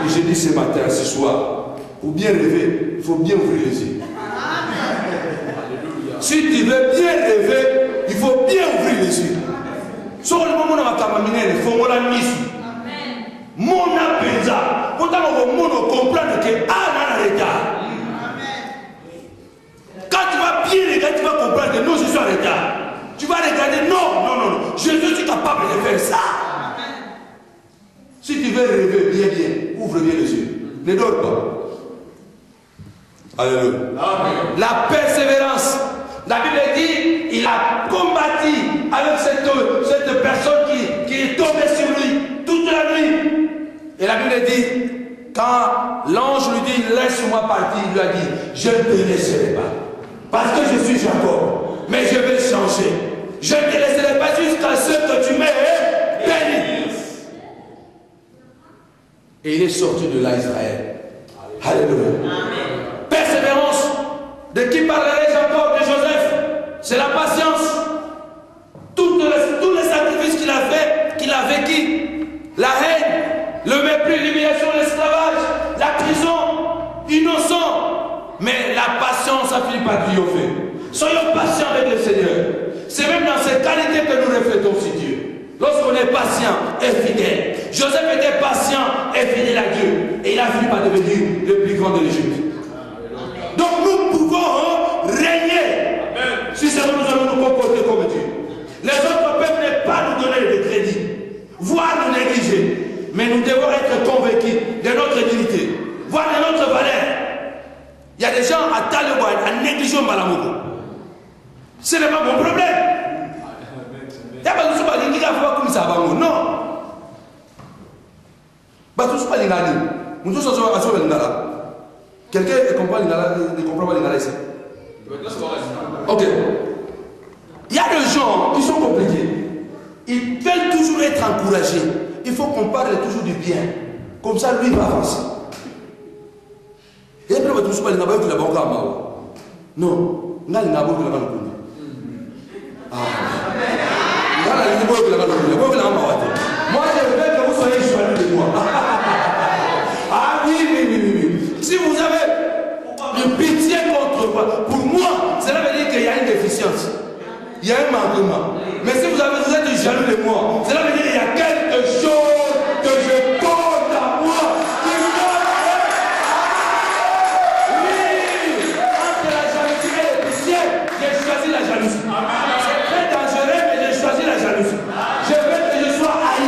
Et je dis ce matin, ce soir, pour bien rêver, il faut bien ouvrir les yeux. Si tu veux bien rêver, il faut bien ouvrir les yeux. Sur le moment où on va caminer, il faut la mise. Mon apenza. Pourtant, on va comprendre que ah, non, retard. Quand tu vas bien regarder, tu vas comprendre que non, je suis en retard. Tu vas regarder, non, je suis capable de faire ça. Si tu veux rêver bien, ouvre bien les yeux. Ne dors pas. Alléluia. La persévérance. La Bible dit, il a combattu avec cette personne qui est tombée sur lui toute la nuit. Et la Bible dit, quand l'ange lui dit, laisse-moi partir, il lui a dit, je ne te laisserai pas. Parce que je suis Jacob, mais je vais changer. Je ne te laisserai pas jusqu'à ce que tu m'aies béni. Et il est sorti de là, Israël. Alléluia. Persévérance. De qui parlerait Jacob, de Joseph? C'est la patience. vécu la haine, le mépris, l'humiliation, l'esclavage, la prison, innocent. Mais la patience a fini par triompher. Soyons patients avec le Seigneur. C'est même dans ces qualités que nous reflétons aussi Dieu. Lorsqu'on est patient et fidèle. Joseph était patient et fidèle à Dieu. Et il a fini par devenir le plus grand de l'Égypte. Donc nous pouvons régner. Si seulement nous allons nous comporter comme Dieu. Les autres peuvent ne pas nous donner de crédit, voire nous négliger. Mais nous devons être convaincus de notre dignité, voire de notre valeur. Il y a des gens à Talebois, à négliger Malamoko. Ce n'est pas mon problème. Il n'y a pas de souci, il faut comme ça. Non. Quelqu'un ne comprend pas l'ingala ici? Ok. Il y a des gens qui sont compliqués. Ils veulent toujours être encouragés. Il faut qu'on parle toujours du bien. Comme ça, lui va avancer. Et après, on va tous parler de la banque. Non. On a une banque de la banque. Moi, je veux que vous soyez jaloux de moi. Ah oui. Si vous avez une pitié contre moi, pour moi, cela veut dire qu'il y a une déficience. Il y a un manquement. Mais si vous êtes jaloux de moi, cela veut dire qu'il y a quelque chose que je porte à moi. Oui, entre la jalousie et le pitié, j'ai choisi la jalousie. C'est très dangereux, mais j'ai choisi la jalousie. Je veux que je sois haï.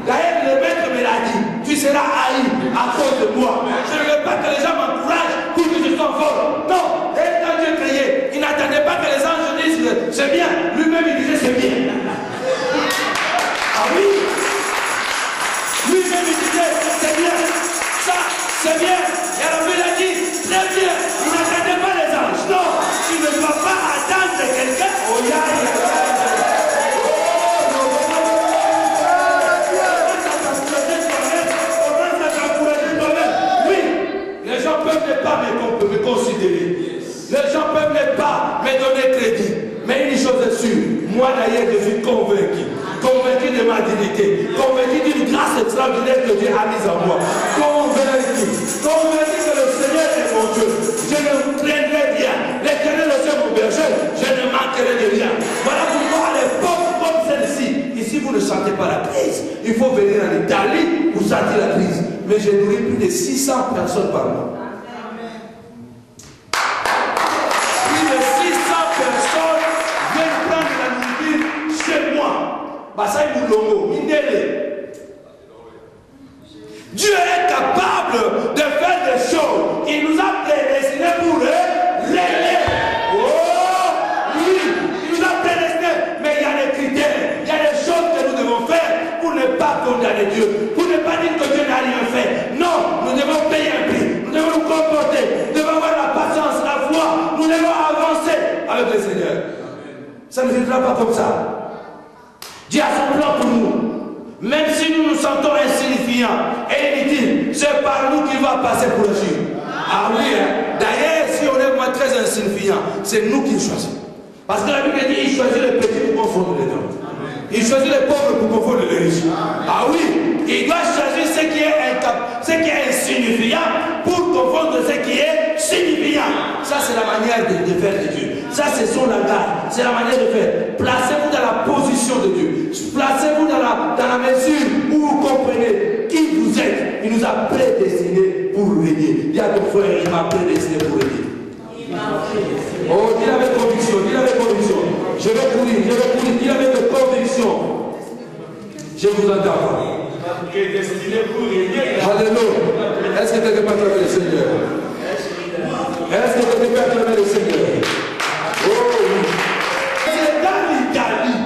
D'ailleurs, le maître me l'a dit. Tu seras haï à cause de moi. Je ne veux pas que les gens m'encouragent pour que je sois fort. Non, et quand Dieu créé, il n'attendait pas que les anges disent c'est bien. Lui-même, il disait c'est bien. Ah oui. Lui-même, il disait c'est bien. Ça, c'est bien. Et alors, il a dit très bien. Il n'attendait pas les anges. Non, tu ne dois pas attendre quelqu'un. Oh, les gens peuvent ne pas me considérer. Les gens peuvent ne pas me donner crédit. Mais une chose est sûre, moi d'ailleurs je suis convaincu de ma dignité, convaincu d'une grâce extraordinaire que Dieu a mise en moi, convaincu que le Seigneur est mon Dieu. Je ne craindrai rien. L'Éternel est mon berger, je ne manquerai de rien. Voilà pourquoi à l'époque comme celle-ci, ici vous ne sentez pas la crise. Il faut venir en Italie pour sentir la crise. Mais j'ai nourri plus de 600 personnes par mois. Plus de 600 personnes viennent prendre la nourriture chez moi. Basai Moulongo, Mindele. Dieu est capable de faire des choses. Il nous a prédestinés pour l'aider. Oh, oui, il nous a prédestinés. Mais il y a des critères, il y a des choses que nous devons faire pour ne pas condamner Dieu. Pour ne pas dire que Dieu n'a rien fait. Non, nous devons payer un prix. Nous devons nous comporter. Nous devons avoir la patience, la foi. Nous devons avancer avec le Seigneur. Ça ne viendra pas comme ça. Dieu a son plan pour nous. Même si nous nous sentons insignifiants et inutiles, c'est par nous qu'il va passer pour le Dieu. Ah oui, hein? D'ailleurs, si on est moins très insignifiant, c'est nous qui choisissons. Parce que la Bible dit il choisit les petits pour confondre les grands. Il choisit les pauvres pour confondre les riches. Ah oui, il doit choisir ce qui est insignifiant pour confondre ce qui est signifiant. Ça, c'est la manière de faire de Dieu. Ça, c'est son langage. C'est la manière de faire. Placez-vous dans la position de Dieu. Placez-vous dans la mesure où vous comprenez qui vous êtes. Il nous a prédestinés pour régner. Dis à ton frère, il m'a prédestiné pour régner. Oh, dis avec conviction, dis avec conviction. Je vais courir, dis avec conviction. Je vous entends. Alléluia. Est-ce que quelqu'un peut acclamer le Seigneur? Est-ce que quelqu'un peut acclamer le Seigneur? Oh oui. C'est dans l'Italie.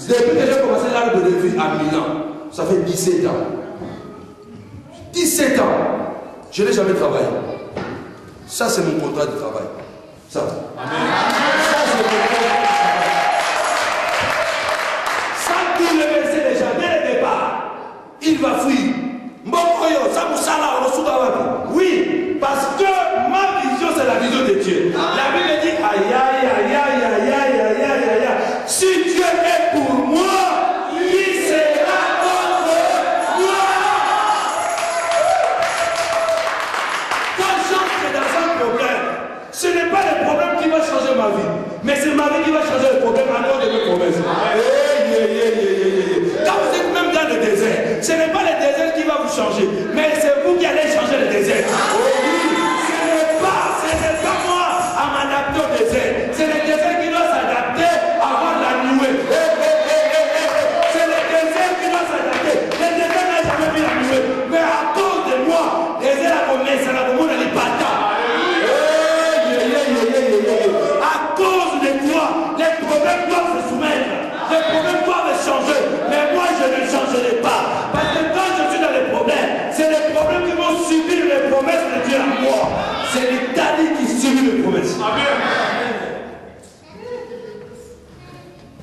Depuis que j'ai commencé l'arbre de vie à Milan, ça fait 17 ans. 17 ans. Je n'ai jamais travaillé. Ça, c'est mon contrat de travail. Ça. Amen. Ça, c'est mon contrat de travail. Ça, tout le verset déjà, dès le départ, il va fuir. Oui, parce que ma vision, c'est la vision de Dieu. La Bible dit, aïe, aïe, aïe, aïe, aïe, aïe, aïe, aïe, aïe. Si Dieu est pour moi, le problème qui va changer ma vie. Mais c'est ma vie qui va changer le problème à cause de mes promesses. Quand vous êtes même dans le désert, ce n'est pas le désert qui va vous changer, mais c'est vous qui allez changer le désert. Oh oui, ce n'est pas moi à m'adapter au désert. C'est le désert qui doit s'adapter avant la nuée. C'est le désert qui doit s'adapter. Le désert n'a jamais vu la nuée. Mais à cause de moi, le désert a commencé à la commune à l'Ipata. À cause de toi, les problèmes doivent se soumettre. Les problèmes doivent changer. Mais moi, je ne changerai pas. Parce que quand je suis dans les problèmes, c'est les problèmes qui vont subir les promesses de Dieu à moi. C'est l'Italie qui subit les promesses.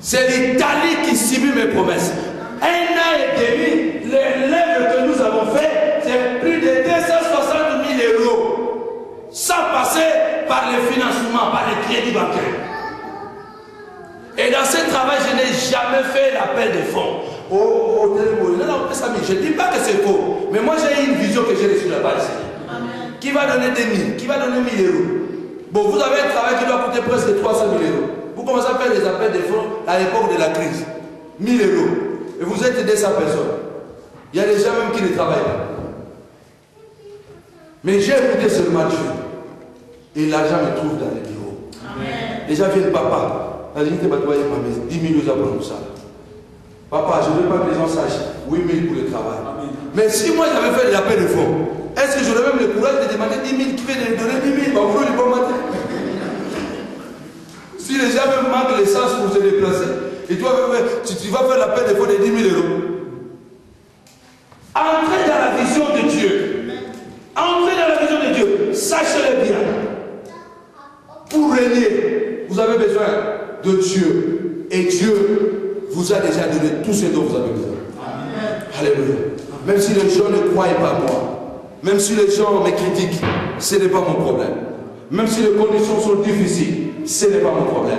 C'est l'Italie qui subit mes promesses. 1 an et demi, les lèvres que nous avons fait, c'est plus de 260 000 euros. Sans passer par les financements, par les crédits bancaires. Et dans ce travail, je n'ai jamais fait l'appel de fonds. Je ne dis pas que c'est faux, mais moi j'ai une vision que j'ai reçue là-bas. Qui va donner 2000, qui va donner 1000 euros. Bon, vous avez un travail qui doit coûter presque 300 000 euros. Vous commencez à faire des appels de fonds à l'époque de la crise. 1000 euros. Et vous êtes 200 personnes. Il y a des gens même qui ne travaillent pas. Mais j'ai écouté seulement Dieu. Et l'argent me trouve dans les bureaux. Les gens viennent, papa. La dignité va te voir, 10 000 euros pour ça. Papa, je ne veux pas que les gens sachent 8 000 pour le travail. Mais si moi j'avais fait l'appel de fonds, est-ce que j'aurais même le courage de demander 10 000 qui fait de donner 10 000 pour le bon matin? Si les gens même manquent l'essence pour se déplacer, et toi, tu vas faire l'appel de fonds de 10 000 euros. Entrez dans la vision de Dieu. Entrez dans la vision de Dieu. Sachez-le bien. Pour régner, vous avez besoin de Dieu. Et Dieu vous a déjà donné tout ce dont vous avez besoin. Amen. Alléluia. Même si les gens ne croient pas moi, même si les gens me critiquent, ce n'est pas mon problème. Même si les conditions sont difficiles, ce n'est pas mon problème.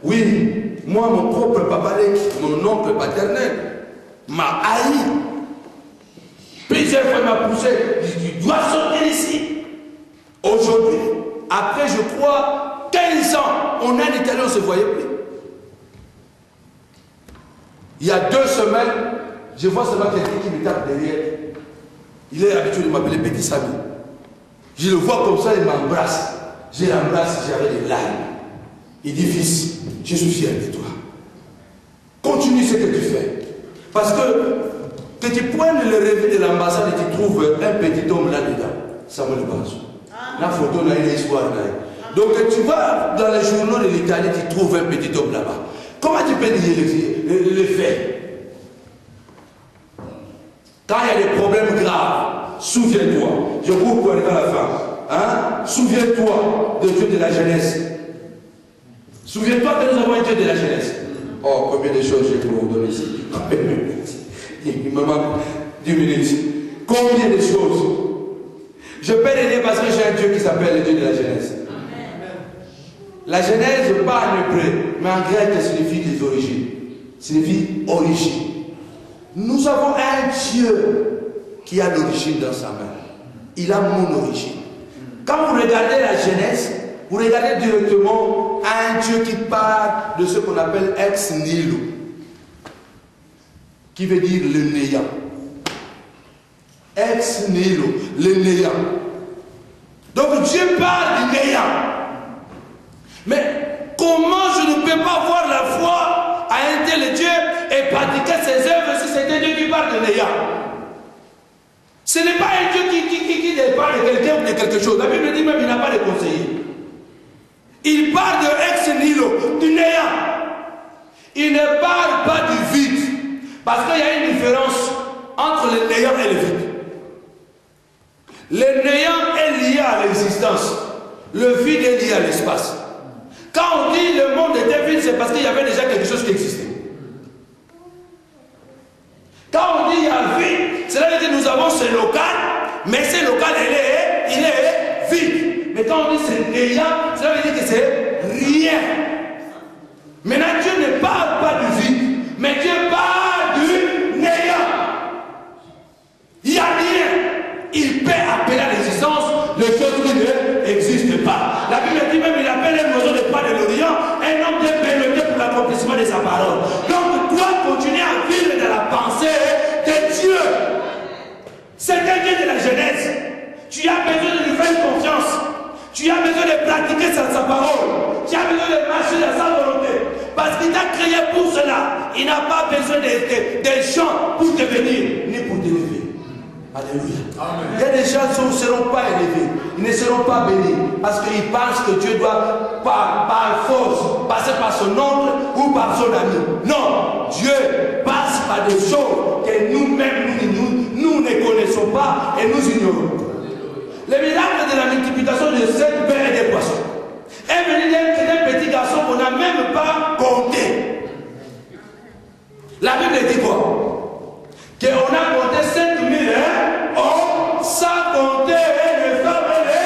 Oui, moi, mon propre papa, mon oncle paternel, m'a haï. Plusieurs fois, il m'a poussé. Tu dois sortir ici. Aujourd'hui, après, je crois, 15 ans, on a en Italie, on ne se voyait plus. Il y a 2 semaines, je vois seulement quelqu'un qui me tape derrière. Il est habitué de m'appeler Petit Samy. Je le vois comme ça, il m'embrasse. Je l'embrasse, j'avais des larmes. Il dit, fils, je suis fier de toi. Continue ce que tu fais. Parce que tu poignes le rêve de l'ambassade et tu trouves un petit homme là-dedans. Samuel Banzo. La photo, là, il y a histoire. Donc tu vas dans les journaux de l'Italie, tu trouves un petit homme là-bas. Comment tu peux nier le fait? Quand il y a des problèmes graves, souviens-toi. Je cours pour arriver à la fin. Hein? Souviens-toi de Dieu de la jeunesse. Souviens-toi que nous avons un Dieu de la jeunesse. Oh, combien de choses j'ai pour vous donner ici. Il me manque 10 minutes. Combien de choses. Je peux les dire parce que j'ai un Dieu qui s'appelle le Dieu de la jeunesse. La genèse, pas en hébreu, mais en grec, signifie des origines. Signifie origine. Nous avons un Dieu qui a l'origine dans sa main. Il a mon origine. Quand vous regardez la Genèse, vous regardez directement un Dieu qui parle de ce qu'on appelle ex nihilo, qui veut dire le néant. Ex nihilo, le néant. Donc Dieu parle du néant. Mais comment je ne peux pas avoir la foi à un tel Dieu et pratiquer ses œuvres si c'est un Dieu qui parle de néant? Ce n'est pas un Dieu qui parle de quelqu'un ou de quelque chose. La Bible dit même qu'il n'a pas de conseiller. Il parle de ex nihilo, du néant. Il ne parle pas du vide. Parce qu'il y a une différence entre le néant et le vide. Le néant est lié à l'existence. Le vide est lié à l'espace. Quand on dit le monde était vide, c'est parce qu'il y avait déjà quelque chose qui existait. Quand on dit il y a vide, cela veut dire que nous avons ce local, mais ce local, il est vide. Mais quand on dit c'est néant, cela veut dire que c'est rien. Maintenant, Dieu ne parle pas du vide, mais Dieu parle du néant. Il n'y a rien. Il peut appeler à l'existence les choses qui n'existent pas. La Bible dit même, il appelle pratiquer sa parole. Tu as besoin de marcher dans sa volonté. Parce qu'il t'a créé pour cela. Il n'a pas besoin des gens pour te bénir, ni pour t'élever. Alléluia. Amen. Il y a des gens qui ne seront pas élevés. Ils ne seront pas bénis. Parce qu'ils pensent que Dieu doit, par force, passer par son oncle ou par son ami. Non. Dieu passe par des choses que nous-mêmes, nous ne connaissons pas et nous ignorons. Le miracle de la multiplication de 7 pains et des poissons est venu d'un petit garçon qu'on n'a même pas compté. La Bible dit quoi? Qu'on a compté 5000 hommes sans compter les femmes et les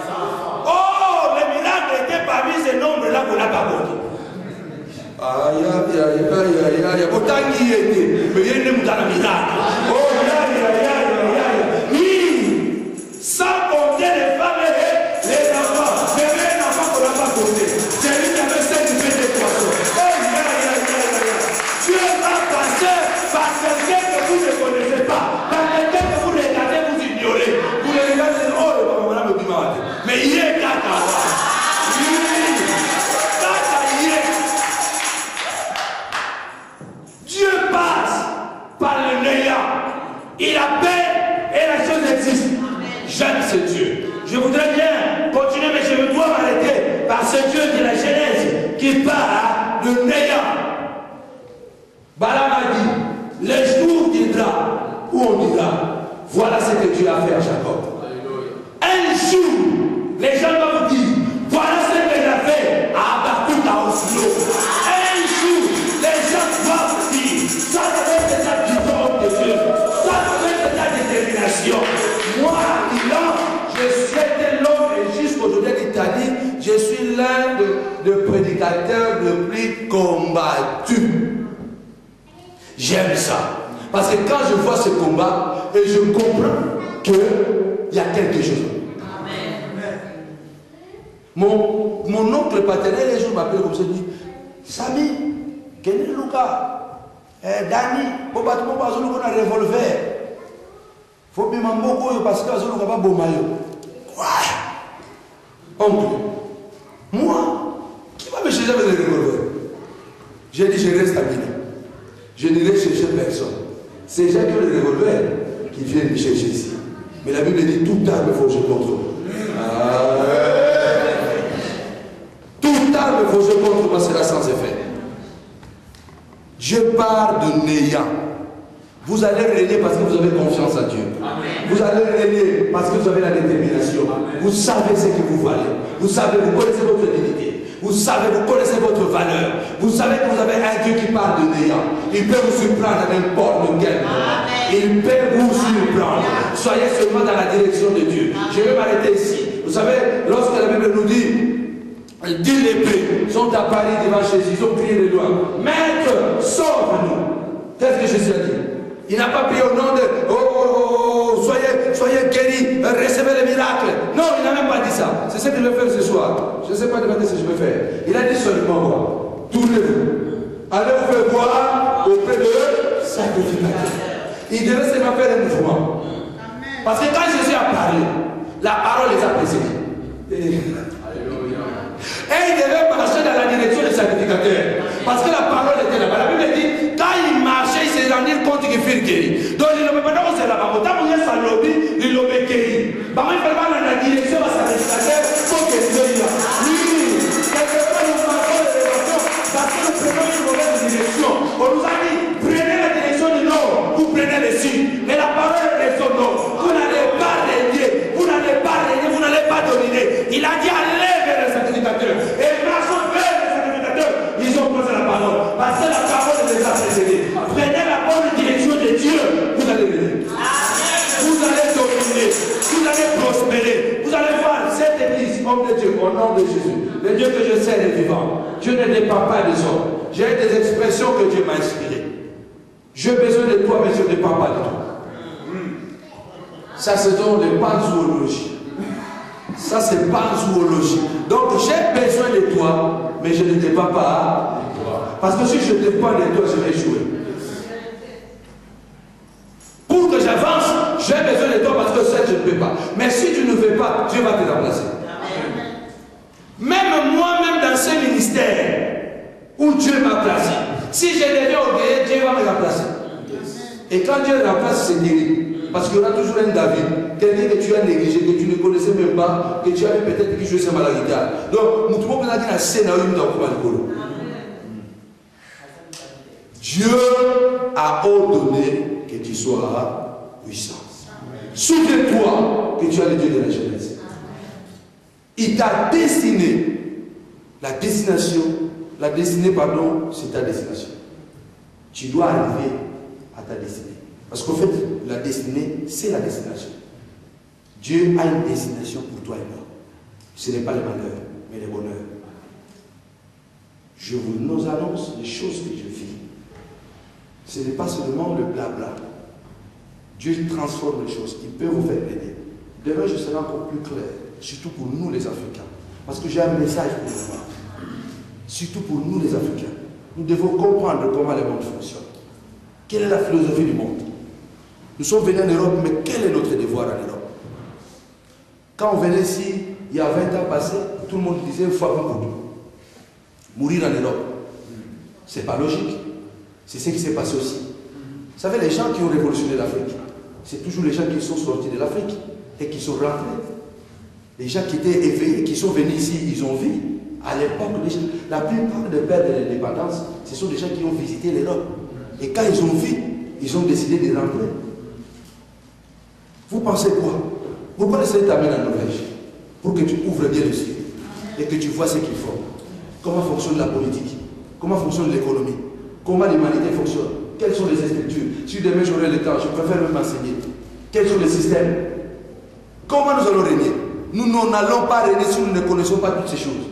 enfants. Oh, le miracle était parmi ces nombres-là qu'on n'a pas compté. Aïe, aïe, aïe, aïe, aïe, aïe. Autant qu'il y était, mais il y a une miracle. Oh, aïe, aïe, aïe, aïe, aïe. Oui, sans compter les femmes et les enfants. Mais même un enfant qu'on n'a pas compté. C'est lui qui avait 5 pains de poissons. Oh, aïe, aïe, aïe, aïe. Dieu va passer par quelqu'un que vous ne connaissez pas, par quelqu'un que vous regardez, vous ignorez. Vous le regardez, oh, le papa me dit mal. Mais il est caca. Dieu passe par le néant. Il appelle et la chose existe. J'aime ce Dieu. Je voudrais bien continuer, mais je dois m'arrêter par ce Dieu de la Genèse qui part de néant. Balaam a dit, le jour viendra où on dira, voilà ce que Dieu a fait à Jacob. Un jour, les gens doivent dire, voilà ce qu'il a fait à Habakkuk à Oslo. Un jour, les gens doivent dire, ça devait être la vision de Dieu, ça devait être la détermination. Moi, je suis l'homme et jusqu'aujourd'hui en Italie, je suis l'un des prédicateurs le plus combattus. J'aime ça. Parce que quand je vois ce combat, et je comprends qu'il y a quelque chose. Amen. Mon oncle paternel, les gens m'appellent comme ça, il dit, Sami, Kenny Luka, Dani, on a un revolver. Faut bien m'embaucher parce que je n'ai pas beau maillot. Quoi? Oncle, moi, qui va me chercher avec le revolver? J'ai dit, je reste à Milan. Je n'irai chercher personne. C'est gens qui ont le revolver qui viennent me chercher ici. Mais la Bible dit toute arme forgée contre moi. Toute arme forgée contre moi sera sans effet. Je pars de néant. Vous allez régner parce que vous avez confiance en Dieu. Amen. Vous allez régner parce que vous avez la détermination. Amen. Vous savez ce que vous valez. Vous savez, vous connaissez votre dignité. Vous savez, vous connaissez votre valeur. Vous savez que vous avez un Dieu qui part de néant. Il peut vous surprendre à n'importe quel moment. Il peut vous surprendre. Soyez seulement dans la direction de Dieu. Je vais m'arrêter ici. Vous savez, lorsque la Bible nous dit 10 lépreux sont apparus devant Jésus, ils ont crié de loin, Maître, sauve-nous. Qu'est-ce que Jésus a dit? Il n'a pas prié au nom de soyez guéris, recevez le miracle. Non, il n'a même pas dit ça. C'est ce que je vais faire ce soir. Je ne sais pas demain ce que je vais faire. Il a dit seulement quoi? Tournez-vous. Allez vous faire voir auprès de sacrificateur. Il devait seulement faire un mouvement. Parce que quand Jésus a parlé, la parole les a précédés. Et il devait marcher dans la direction des sacrificateurs. Parce que la parole était là-bas. La Bible dit, quand il marchait, il s'est rendu compte qu'il fut guéri. Donc il ne peut pas dire que c'est là-bas. Quand il y a sa lobby, il l'a guéri. Il fait pas dans la direction des sacrificateurs pour que Dieu y a. Oui, quelquefois nous marquons les relations parce que nous prenons une mauvaise direction. On nous a dit, prenez la direction du nord, vous prenez le sud. Mais la parole est son nom. Vous n'allez pas régner, vous n'allez pas régner, vous n'allez pas dominer. Il a dit, allez vers les sacrificateurs. Et marchons vers les sacrificateurs. Ils ont posé la parole. Parce que la parole les a précédés. Prenez la bonne direction de Dieu, vous allez régner. Vous allez dominer. Vous allez prospérer. Vous allez voir cette église, homme de Dieu, au nom de Jésus. Le Dieu que je sais est vivant. Dieu ne dépend pas des hommes. J'ai des expressions que Dieu m'a inspirées. J'ai besoin de toi, mais je ne dépends pas de toi. Ça, c'est donc les panzoologies. Ça, c'est panzoologie. Donc, j'ai besoin de toi, mais je ne dépends pas de toi. Parce que si je dépends de toi, je vais jouer. Pour que j'avance, j'ai besoin de toi parce que ça, je ne peux pas. Mais si tu ne fais pas, Dieu va te remplacer. ce ministère où Dieu m'a placé. Si je deviens orgueilleux, Dieu va me remplacer. Et quand Dieu remplace, c'est terrible. Parce qu'il y aura toujours un David, quelqu'un que tu as négligé, que tu ne connaissais même pas, que tu avais peut-être qui jouait sur la guitare. Donc, nous pouvons dire la scène à une Dieu a ordonné que tu sois puissant. Souviens-toi que tu as le Dieu de la jeunesse. Il t'a destiné. La destinée, pardon, c'est ta destination. Tu dois arriver à ta destinée. Parce qu'en fait, la destinée, c'est la destination. Dieu a une destination pour toi et moi. Ce n'est pas le malheur, mais le bonheur. Je vous annonce les choses que je vis. Ce n'est pas seulement le blabla. Dieu transforme les choses. Il peut vous faire aider. Demain, je serai encore plus clair, surtout pour nous les Africains. Parce que j'ai un message pour vous. Surtout pour nous les Africains. Nous devons comprendre comment le monde fonctionne. Quelle est la philosophie du monde? Nous sommes venus en Europe, mais quel est notre devoir en Europe? Quand on venait ici, il y a 20 ans passés, tout le monde disait il faut mourir en Europe. Ce n'est pas logique. C'est ce qui s'est passé aussi. Vous savez, les gens qui ont révolutionné l'Afrique, c'est toujours les gens qui sont sortis de l'Afrique et qui sont rentrés. Les gens qui étaient éveillés, qui sont venus ici, ils ont vu. À l'époque, la plupart des pères de l'indépendance, ce sont des gens qui ont visité l'Europe. Et quand ils ont vu, ils ont décidé de rentrer. Vous pensez quoi? Pourquoi le Seigneur t'amène en Norvège? Pour que tu ouvres bien les yeux et que tu vois ce qu'ils font. Comment fonctionne la politique? Comment fonctionne l'économie? Comment l'humanité fonctionne? Quelles sont les structures? Si demain j'aurai le temps, je préfère même m'enseigner. Quels sont les systèmes? Comment nous allons régner? Nous n'allons pas régner si nous ne connaissons pas toutes ces choses.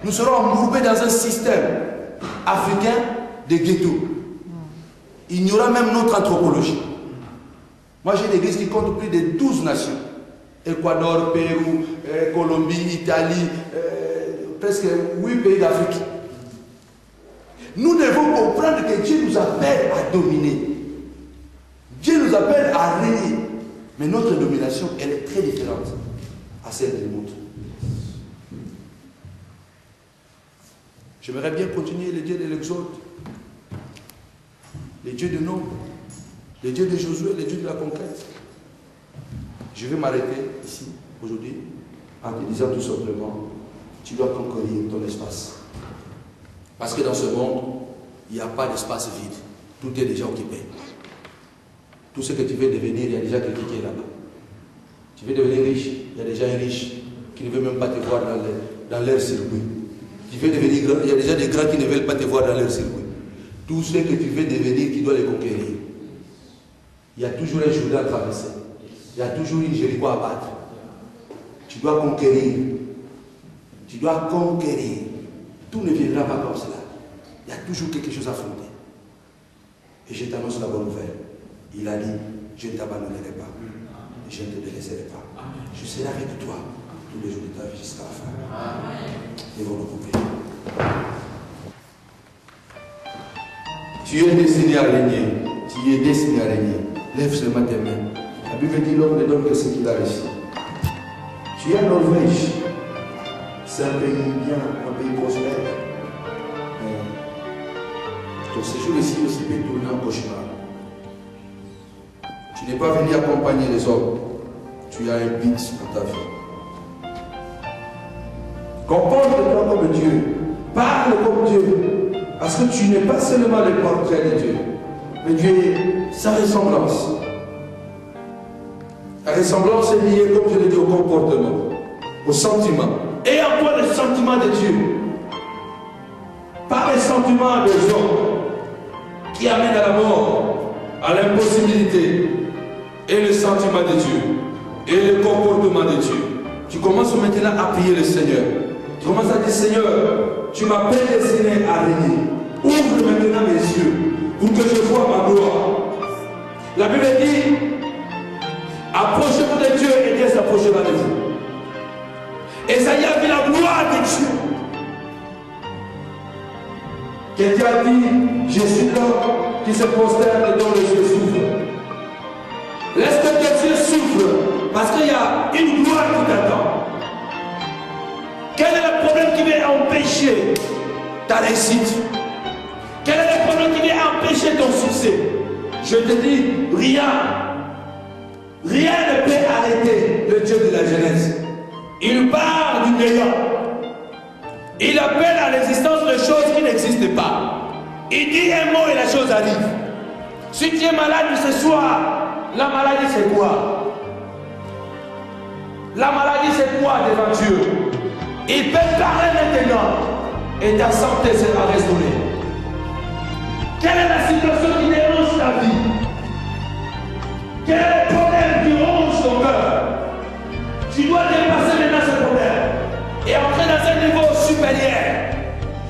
Nous serons embourbés dans un système africain de ghetto. Il y aura même notre anthropologie. Moi j'ai une église qui compte plus de 12 nations. Équateur, Pérou, Colombie, Italie, presque 8 pays d'Afrique. Nous devons comprendre que Dieu nous appelle à dominer. Dieu nous appelle à régner. Mais notre domination, elle est très différente à celle du monde. J'aimerais bien continuer les dieux de l'Exode, les dieux de nombre, les dieux de Josué, les dieux de la conquête. Je vais m'arrêter ici, aujourd'hui, en te disant tout simplement, tu dois conquérir ton espace. Parce que dans ce monde, il n'y a pas d'espace vide. Tout est déjà occupé. Tout ce que tu veux devenir, il y a déjà quelqu'un qui est là-bas. Tu veux devenir riche, il y a déjà un riche qui ne veut même pas te voir dans leur circuit. Tu veux devenir grand, il y a déjà des grands qui ne veulent pas te voir dans leur circuit. Tout ce que tu veux devenir, tu dois les conquérir. Il y a toujours un Jourdain à traverser. Il y a toujours une Jéricho à battre. Tu dois conquérir. Tu dois conquérir. Tout ne viendra pas comme cela. Il y a toujours quelque chose à fonder. Et je t'annonce la bonne nouvelle. Il a dit, je ne t'abandonnerai pas. Et je ne te délaisserai pas. Je serai avec toi tous les jours de ta vie jusqu'à la fin. Lèvons nos couper. Tu es destiné à régner. Tu es destiné à régner. Lève seulement tes mains. La Bible dit l'homme ne donne que ce qu'il a reçu. Tu es en Norvège. C'est un pays bien, un pays prospère. Ton séjour ici aussi peut tourner en cauchemar. Tu n'es pas venu accompagner les hommes. Tu as un but pour ta vie. Comporte-toi comme Dieu. Parle comme Dieu. Parce que tu n'es pas seulement le portrait de Dieu, mais tu es sa ressemblance. La ressemblance est liée, comme je l'ai dit, au comportement, au sentiment. Et en toi le sentiment de Dieu. Pas les sentiments des hommes qui amènent à la mort, à l'impossibilité. Et le sentiment de Dieu. Et le comportement de Dieu. Tu commences maintenant à prier le Seigneur. Tu commences à dire, Seigneur, tu m'appelles destiné à régner. Ouvre maintenant mes yeux pour que je vois ma gloire. La Bible dit, approchez-vous de Dieu et Dieu s'approchera de vous. Esaïe a vu la gloire de Dieu. Quelqu'un a dit, je suis l'homme qui se prosterne et dont les yeux souffrent. Laisse que tes yeux souffrent, parce qu'il y a une gloire qui t'attend. Quel est le problème qui vient empêcher ta réussite? Quel est le problème qui vient empêcher ton succès? Je te dis, rien. Rien ne peut arrêter le Dieu de la Genèse. Il part du néant. Il appelle à l'existence de choses qui n'existent pas. Il dit un mot et la chose arrive. Si tu es malade ce soir, la maladie c'est quoi? La maladie c'est quoi devant Dieu? Il peut parler maintenant et ta santé sera restaurée. Quelle est la situation qui dérange ta vie? Quel est le problème qui ronge ton cœur? Tu dois dépasser maintenant ce problème et entrer dans un niveau supérieur.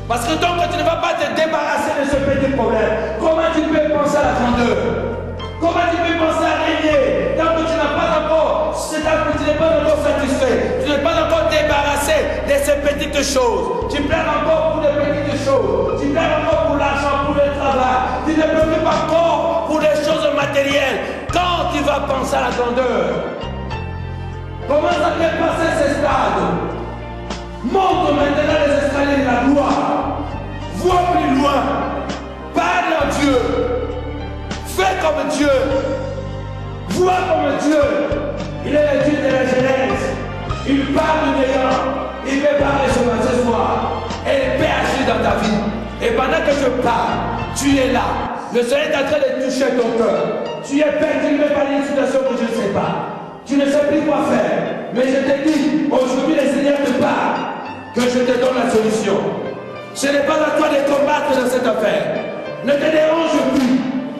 Parce que tant que tu ne vas pas te débarrasser de ce petit problème, comment tu peux penser à la grandeur? Comment tu peux penser à régner tant que tu n'as pas encore, tu n'es pas encore satisfait, tu n'es pas encore débarrassé de ces petites choses. Tu pleures encore pour les petites choses, tu pleures encore pour l'argent, pour le travail, tu ne pleures pas encore pour les choses matérielles. Quand tu vas penser à la grandeur, commence à dépasser ces stades. Monte maintenant les escaliers de la gloire. Vois plus loin. Parle à Dieu. Fais comme Dieu. Vois comme Dieu. Il est le Dieu de la Genèse. Il parle du néant. Il peut parler ce soir. Et il peut agir dans ta vie. Et pendant que je parle, tu es là. Le Seigneur est en train de toucher ton cœur. Tu es perturbé par une situation que je ne sais pas. Tu ne sais plus quoi faire. Mais je te dis, aujourd'hui le Seigneur te parle, que je te donne la solution. Ce n'est pas à toi de combattre dans cette affaire. Ne te dérange plus.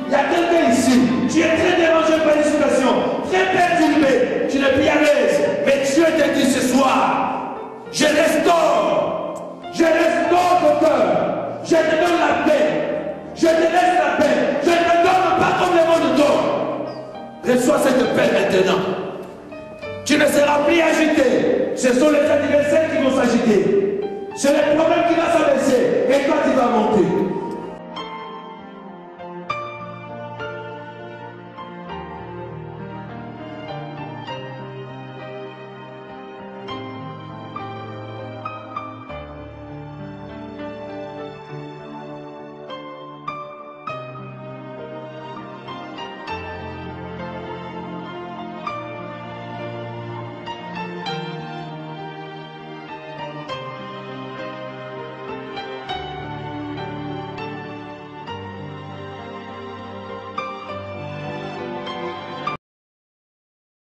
Il y a quelqu'un ici. Tu es très dérangé par une situation, très perturbé. Tu n'es plus à l'aise. Mais Dieu te dit ce soir, je restaure. Je restaure ton cœur. Je te donne la paix. Je te laisse la paix. Je ne te donne pas comme le monde donne. Reçois cette paix maintenant. Tu ne seras plus agité. Ce sont les adversaires qui vont s'agiter. C'est le problème qui va s'abaisser. Et toi, tu vas monter.